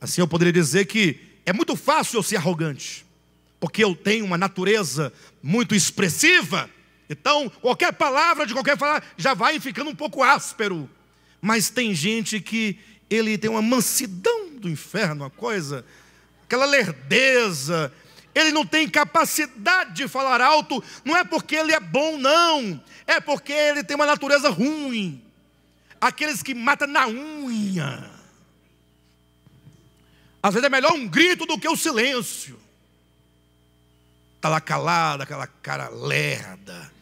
assim, eu poderia dizer que é muito fácil eu ser arrogante, porque eu tenho uma natureza muito expressiva. Então, qualquer palavra de qualquer palavra já vai ficando um pouco áspero. Mas tem gente que ele tem uma mansidão do inferno, uma coisa, aquela lerdeza. Ele não tem capacidade de falar alto, não é porque ele é bom, não. É porque ele tem uma natureza ruim. Aqueles que matam na unha. Às vezes é melhor um grito do que o silêncio. Está lá calado, aquela cara lerda.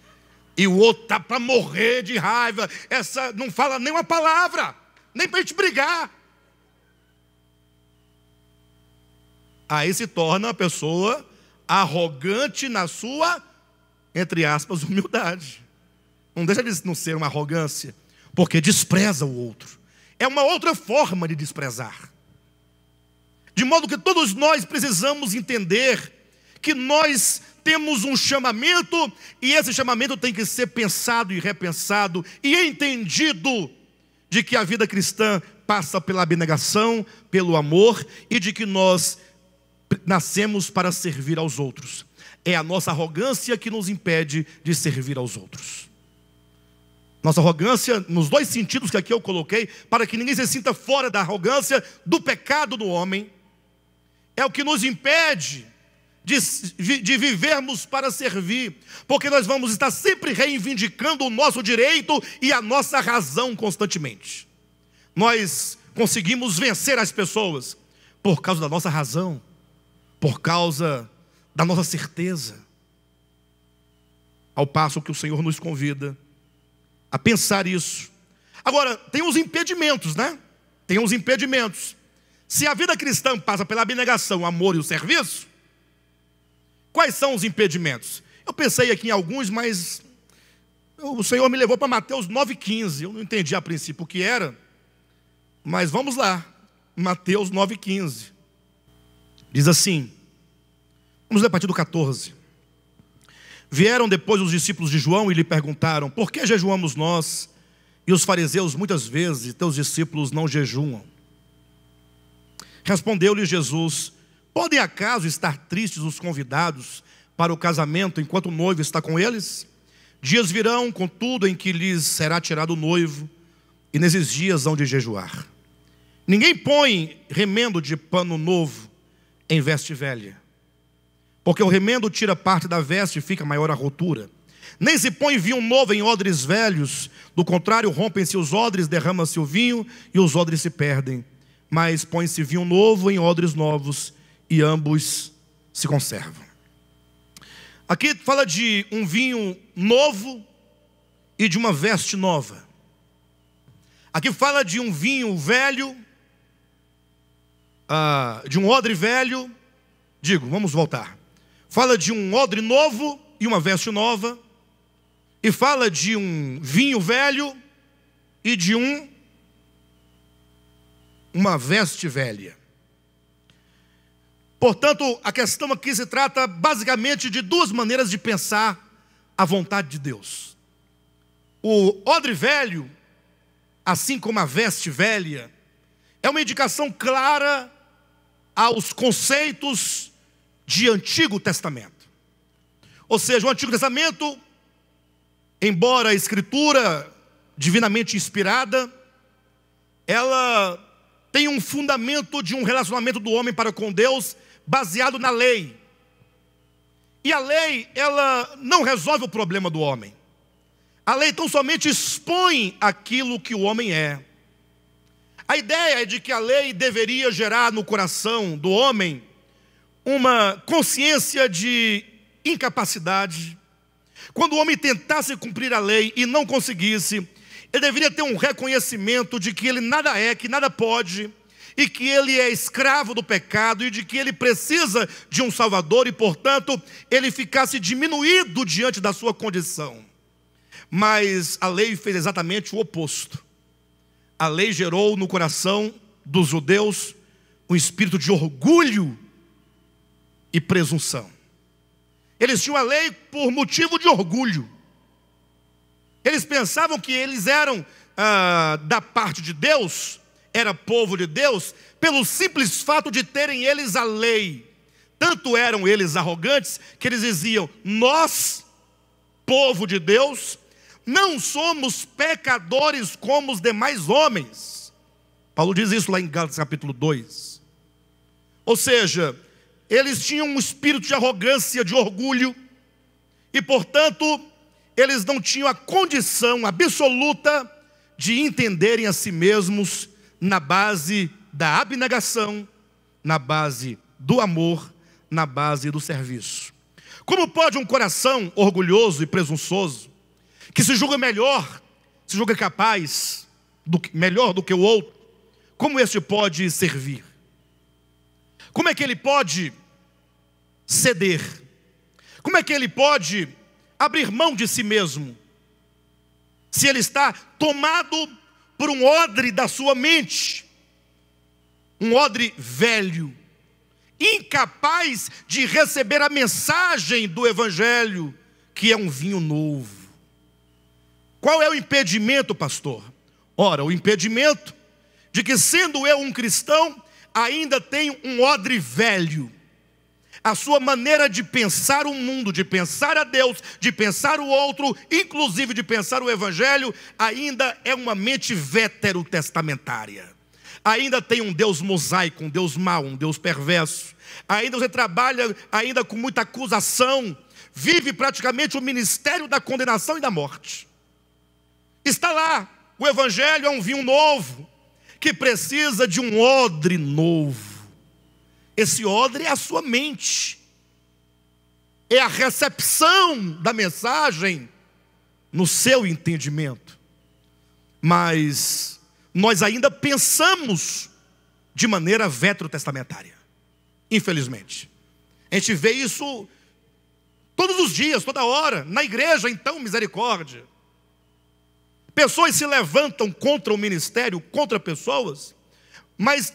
E o outro está para morrer de raiva. Essa não fala nem uma palavra, nem para a gente brigar. Aí se torna a pessoa arrogante na sua, entre aspas, humildade. Não deixa de não ser uma arrogância, porque despreza o outro. É uma outra forma de desprezar. De modo que todos nós precisamos entender que nós temos um chamamento, e esse chamamento tem que ser pensado e repensado e entendido, de que a vida cristã passa pela abnegação, pelo amor, e de que nós nascemos para servir aos outros. É a nossa arrogância que nos impede de servir aos outros. Nossa arrogância, nos dois sentidos que aqui eu coloquei, para que ninguém se sinta fora da arrogância, do pecado do homem, é o que nos impede de vivermos para servir, porque nós vamos estar sempre reivindicando o nosso direito e a nossa razão constantemente. Nós conseguimos vencer as pessoas por causa da nossa razão, por causa da nossa certeza, ao passo que o Senhor nos convida a pensar isso. Agora, tem uns impedimentos, né? Tem uns impedimentos. Se a vida cristã passa pela abnegação, o amor e o serviço, quais são os impedimentos? Eu pensei aqui em alguns, mas o Senhor me levou para Mateus 9,15. Eu não entendi a princípio o que era, mas vamos lá. Mateus 9,15. Diz assim, vamos ler a partir do 14. Vieram depois os discípulos de João e lhe perguntaram: por que jejuamos nós e os fariseus muitas vezes, e teus discípulos não jejuam? Respondeu-lhe Jesus: podem acaso estar tristes os convidados para o casamento enquanto o noivo está com eles? Dias virão, contudo, em que lhes será tirado o noivo, e nesses dias hão de jejuar. Ninguém põe remendo de pano novo em veste velha, porque o remendo tira parte da veste e fica maior a rotura. Nem se põe vinho novo em odres velhos, do contrário, rompem-se os odres, derrama-se o vinho e os odres se perdem. Mas põe-se vinho novo em odres novos e ambos se conservam. Aqui fala de um vinho novo e de uma veste nova. Aqui fala de um vinho velho, de um odre velho. Vamos voltar. Fala de um odre novo e uma veste nova. E fala de um vinho velho e de uma veste velha. Portanto, a questão aqui se trata basicamente de duas maneiras de pensar a vontade de Deus. O odre velho, assim como a veste velha, é uma indicação clara aos conceitos de Antigo Testamento. Ou seja, o Antigo Testamento, embora a Escritura divinamente inspirada, ela tem um fundamento de um relacionamento do homem para com Deus baseado na lei. E a lei, ela não resolve o problema do homem. A lei tão somente expõe aquilo que o homem é. A ideia é de que a lei deveria gerar no coração do homem uma consciência de incapacidade, Quando o homem tentasse cumprir a lei e não conseguisse, ele deveria ter um reconhecimento de que ele nada é, que nada pode, e que ele é escravo do pecado, e de que ele precisa de um Salvador, e portanto, ele ficasse diminuído diante da sua condição. Mas a lei fez exatamente o oposto. A lei gerou no coração dos judeus um espírito de orgulho e presunção. Eles tinham a lei por motivo de orgulho. Eles pensavam que eles eram da parte de Deus, era povo de Deus, pelo simples fato de terem eles a lei. Tanto eram eles arrogantes, que eles diziam: nós, povo de Deus, não somos pecadores como os demais homens. Paulo diz isso lá em Gálatas capítulo 2. Ou seja, eles tinham um espírito de arrogância, de orgulho, e portanto, eles não tinham a condição absoluta de entenderem a si mesmos na base da abnegação, na base do amor, na base do serviço. Como pode um coração orgulhoso e presunçoso, que se julga melhor, se julga capaz, melhor do que o outro, como este pode servir? Como é que ele pode ceder? Como é que ele pode abrir mão de si mesmo, se ele está tomado por um odre da sua mente, um odre velho, incapaz de receber a mensagem do Evangelho, que é um vinho novo? Qual é o impedimento, pastor? Ora, o impedimento de que, sendo eu um cristão, ainda tenho um odre velho. A sua maneira de pensar o mundo, de pensar a Deus, de pensar o outro, inclusive de pensar o Evangelho, ainda é uma mente veterotestamentária. Ainda tem um Deus mosaico, um Deus mau, um Deus perverso. Ainda você trabalha ainda com muita acusação, vive praticamente o ministério da condenação e da morte. Está lá, o Evangelho é um vinho novo, que precisa de um odre novo. Esse odre é a sua mente, é a recepção da mensagem no seu entendimento. Mas nós ainda pensamos de maneira veterotestamentária, infelizmente. A gente vê isso todos os dias, toda hora, na igreja. Então, misericórdia. Pessoas se levantam contra o ministério, contra pessoas, mas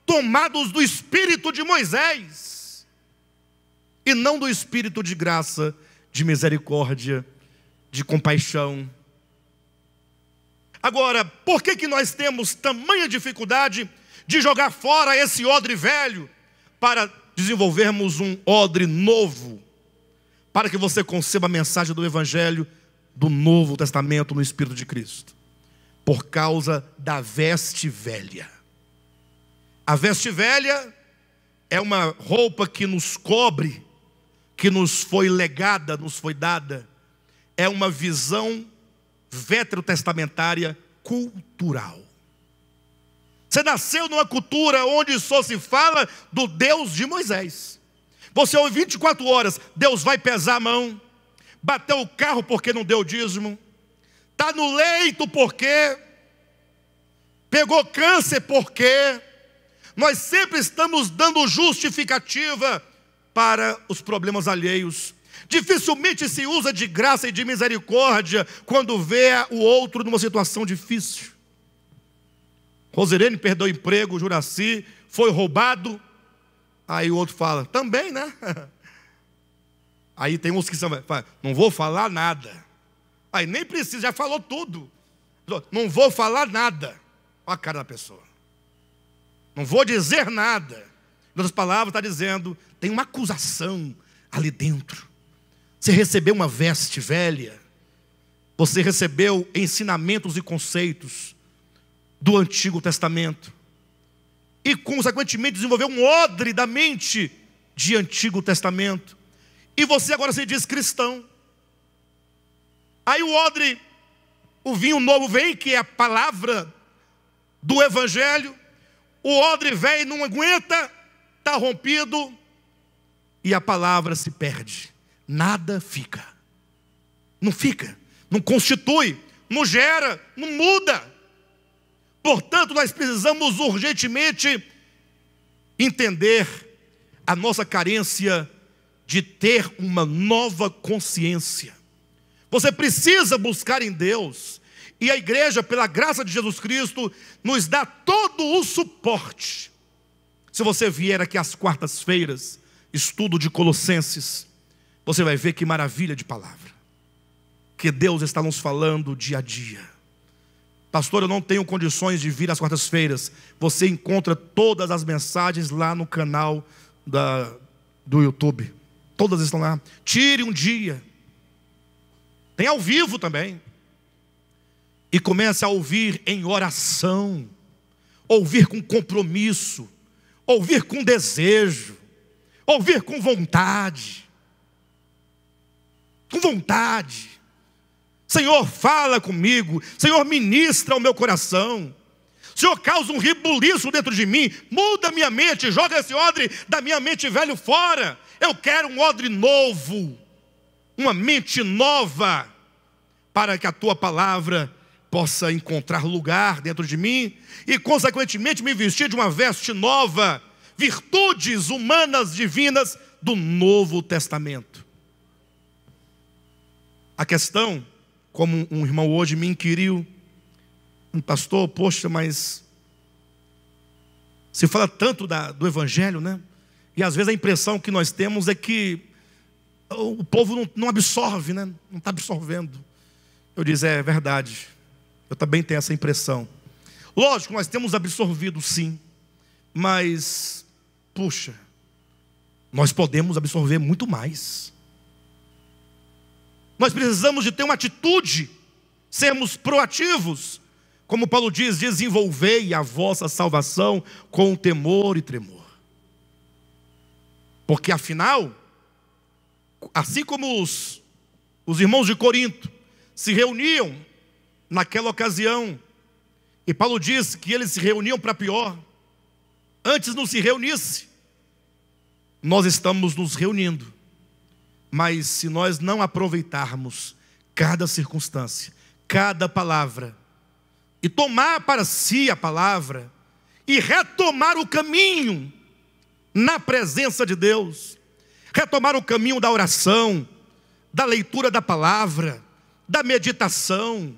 tomados do espírito de Moisés, e não do espírito de graça, de misericórdia, de compaixão. Agora, por que nós temos tamanha dificuldade de jogar fora esse odre velho, para desenvolvermos um odre novo, para que você conceba a mensagem do Evangelho do Novo Testamento no Espírito de Cristo? Por causa da veste velha. A veste velha é uma roupa que nos cobre, que nos foi legada, nos foi dada. É uma visão veterotestamentária cultural. Você nasceu numa cultura onde só se fala do Deus de Moisés. Você ouve 24 horas, Deus vai pesar a mão, bateu o carro porque não deu dízimo, está no leito porque, pegou câncer porque. Nós sempre estamos dando justificativa para os problemas alheios. Dificilmente se usa de graça e de misericórdia quando vê o outro numa situação difícil. Rosirene perdeu o emprego, Juraci foi roubado. Aí o outro fala, também, né? Aí tem uns que falam, não vou falar nada. Aí nem precisa, já falou tudo. Não vou falar nada. Olha a cara da pessoa. Não vou dizer nada. Em outras palavras, está dizendo, tem uma acusação ali dentro. Você recebeu uma veste velha. Você recebeu ensinamentos e conceitos do Antigo Testamento. E, consequentemente, desenvolveu um odre da mente de Antigo Testamento. E você agora se diz cristão. Aí o odre, o vinho novo vem, que é a palavra do Evangelho. O odre velho não aguenta, está rompido, e a palavra se perde. Nada fica. não fica, não constitui, não gera, não muda. Portanto, nós precisamos urgentemente entender a nossa carência de ter uma nova consciência. Você precisa buscar em Deus, e a igreja, pela graça de Jesus Cristo, nos dá todo o suporte. Se você vier aqui às quartas-feiras, estudo de Colossenses, você vai ver que maravilha de palavra, que Deus está nos falando dia a dia. Pastor, eu não tenho condições de vir às quartas-feiras. Você encontra todas as mensagens lá no canal do YouTube. Todas estão lá. Tire um dia. Tem ao vivo também. E comece a ouvir em oração. Ouvir com compromisso. Ouvir com desejo. Ouvir com vontade. Com vontade. Senhor, fala comigo. Senhor, ministra ao meu coração. Senhor, causa um rebuliço dentro de mim. Muda minha mente. Joga esse odre da minha mente velho fora. Eu quero um odre novo. Uma mente nova. Para que a tua palavra possa encontrar lugar dentro de mim. E consequentemente me vestir de uma veste nova. Virtudes humanas divinas do Novo Testamento. A questão, como um irmão hoje me inquiriu, pastor, poxa, mas se fala tanto do Evangelho, né? E às vezes a impressão que nós temos é que o povo não absorve, né? Não está absorvendo. Eu disse, é verdade. Eu também tenho essa impressão. Lógico, nós temos absorvido sim. Mas, puxa, nós podemos absorver muito mais. Nós precisamos de ter uma atitude, sermos proativos. Como Paulo diz, desenvolvei a vossa salvação com temor e tremor. Porque afinal, assim como os irmãos de Corinto se reuniam naquela ocasião, e Paulo diz que eles se reuniam para pior, antes não se reunisse, nós estamos nos reunindo. Mas se nós não aproveitarmos cada circunstância, cada palavra, e tomar para si a palavra, e retomar o caminho na presença de Deus, retomar o caminho da oração, da leitura da palavra, da meditação,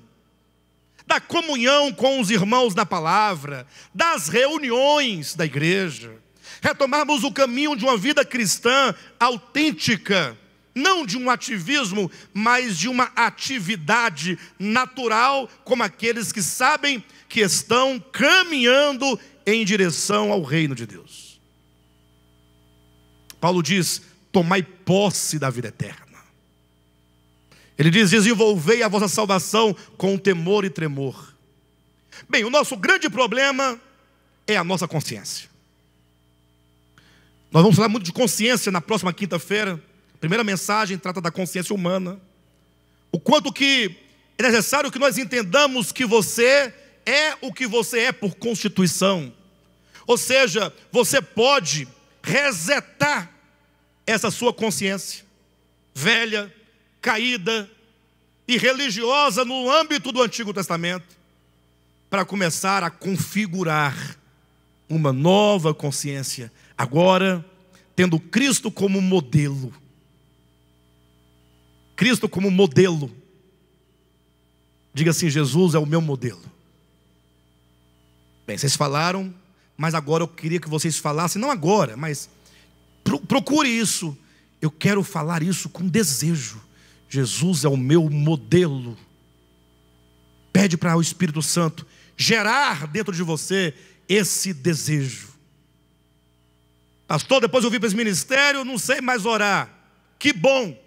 da comunhão com os irmãos da palavra, das reuniões da igreja, retomarmos o caminho de uma vida cristã autêntica, não de um ativismo, mas de uma atividade natural, como aqueles que sabem que estão caminhando em direção ao reino de Deus. Paulo diz, tomai posse da vida eterna. Ele diz, desenvolvei a vossa salvação com temor e tremor. Bem, o nosso grande problema é a nossa consciência. Nós vamos falar muito de consciência na próxima quinta-feira. A primeira mensagem trata da consciência humana. O quanto que é necessário que nós entendamos que você é o que você é por constituição. Ou seja, você pode resetar essa sua consciência velha, caída e religiosa no âmbito do Antigo Testamento, para começar a configurar uma nova consciência, agora tendo Cristo como modelo. Cristo como modelo. Diga assim, Jesus é o meu modelo. Bem, vocês falaram, mas agora eu queria que vocês falassem, não agora, mas procure isso. Eu quero falar isso com desejo. Jesus é o meu modelo. Pede para o Espírito Santo gerar dentro de você esse desejo. Pastor, depois eu vim para esse ministério, não sei mais orar. Que bom.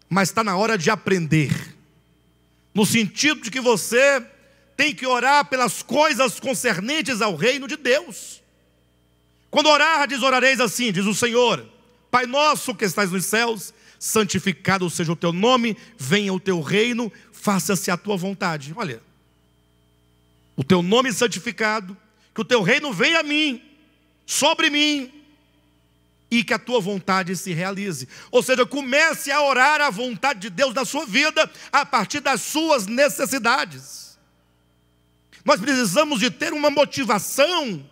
Mas está na hora de aprender. No sentido de que você tem que orar pelas coisas concernentes ao reino de Deus. Quando orardes, orareis assim, diz o Senhor: Pai nosso que estás nos céus, santificado seja o teu nome, venha o teu reino, faça-se a tua vontade. Olha, o teu nome santificado, que o teu reino venha a mim, sobre mim. e que a tua vontade se realize. Ou seja, comece a orar a vontade de Deus na sua vida a partir das suas necessidades. Nós precisamos de ter uma motivação,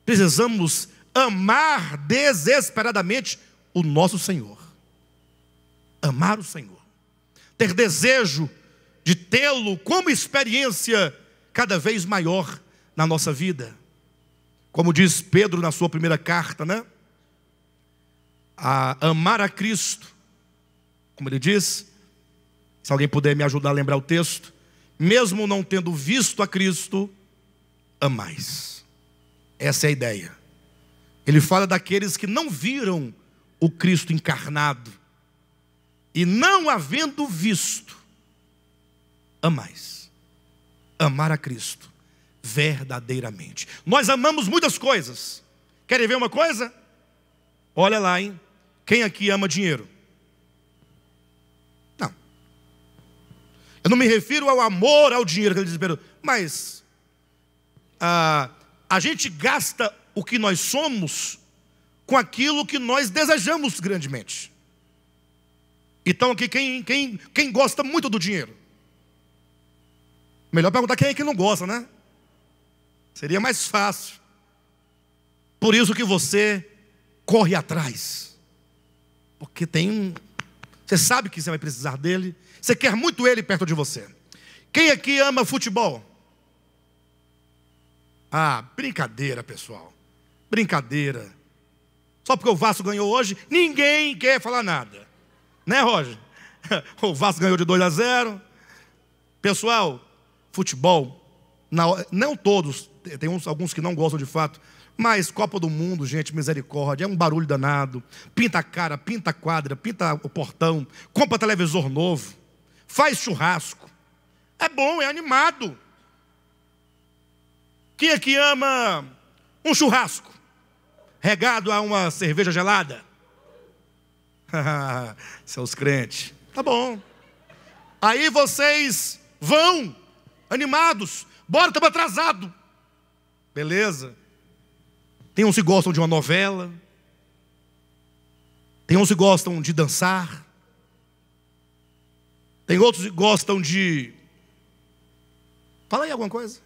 precisamos amar desesperadamente o nosso Senhor. Amar o Senhor. Ter desejo de tê-lo como experiência cada vez maior na nossa vida. Como diz Pedro na sua primeira carta, né? A amar a Cristo, como ele diz, se alguém puder me ajudar a lembrar o texto, mesmo não tendo visto a Cristo, amais. Essa é a ideia. Ele fala daqueles que não viram o Cristo encarnado, e não havendo visto, amais. Amar a Cristo verdadeiramente. Nós amamos muitas coisas. Querem ver uma coisa? Olha lá, hein? Quem aqui ama dinheiro? Não. Eu não me refiro ao amor ao dinheiro, mas a gente gasta o que nós somos com aquilo que nós desejamos grandemente. Então aqui, quem gosta muito do dinheiro? Melhor perguntar quem é que não gosta, né? Seria mais fácil. Por isso que você corre atrás. Porque você sabe que você vai precisar dele. Você quer muito ele perto de você. Quem aqui ama futebol? Ah, brincadeira, pessoal. Brincadeira. Só porque o Vasco ganhou hoje, ninguém quer falar nada. Né, Roger? O Vasco ganhou de 2-0. Pessoal, futebol, não todos, tem alguns que não gostam de fato, mas Copa do Mundo, gente, misericórdia, é um barulho danado. Pinta a cara, pinta a quadra, pinta o portão, compra televisor novo, faz churrasco. É bom, é animado. Quem aqui ama um churrasco regado a uma cerveja gelada? Seus crentes. Tá bom. Aí vocês vão animados. Bora, estamos atrasados. Beleza. Tem uns que gostam de uma novela. Tem uns que gostam de dançar. Tem outros que gostam de... Fala aí alguma coisa.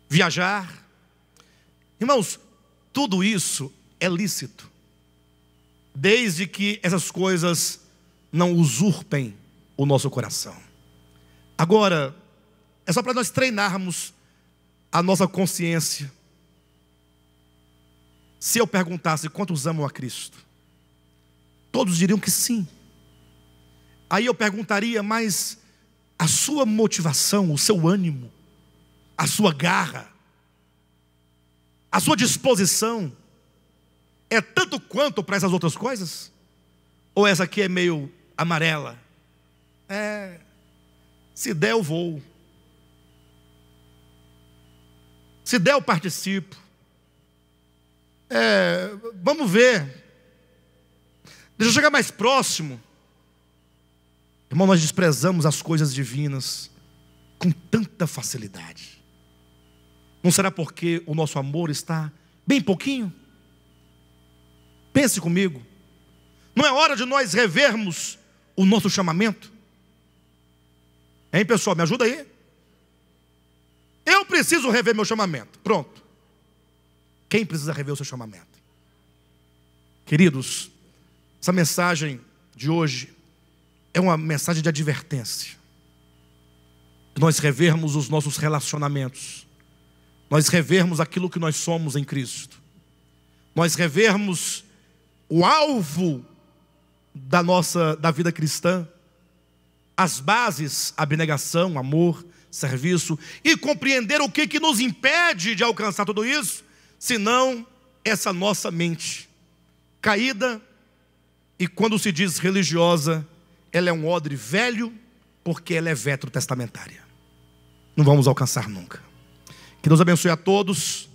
Viajar. Irmãos, tudo isso é lícito, desde que essas coisas não usurpem o nosso coração. Agora, é só para nós treinarmos a nossa consciência. Se eu perguntasse quantos amam a Cristo, todos diriam que sim. Aí eu perguntaria, mas a sua motivação, o seu ânimo, a sua garra, a sua disposição é tanto quanto para essas outras coisas? Ou essa aqui é meio amarela? Se der eu vou. Se der eu participo. Vamos ver. Deixa eu chegar mais próximo. Irmão, nós desprezamos as coisas divinas com tanta facilidade. Não será porque o nosso amor está bem pouquinho? Pense comigo. Não é hora de nós revermos o nosso chamamento? Hein, pessoal, me ajuda aí. Eu preciso rever meu chamamento. Pronto. Quem precisa rever o seu chamamento? Queridos, essa mensagem de hoje é uma mensagem de advertência. Nós revermos os nossos relacionamentos. Nós revermos aquilo que nós somos em Cristo. Nós revermos o alvo da vida cristã, as bases, abnegação, amor, serviço, e compreender o que nos impede de alcançar tudo isso, senão essa nossa mente caída, e quando se diz religiosa, ela é um odre velho, porque ela é veterotestamentária. Não vamos alcançar nunca. Que Deus abençoe a todos.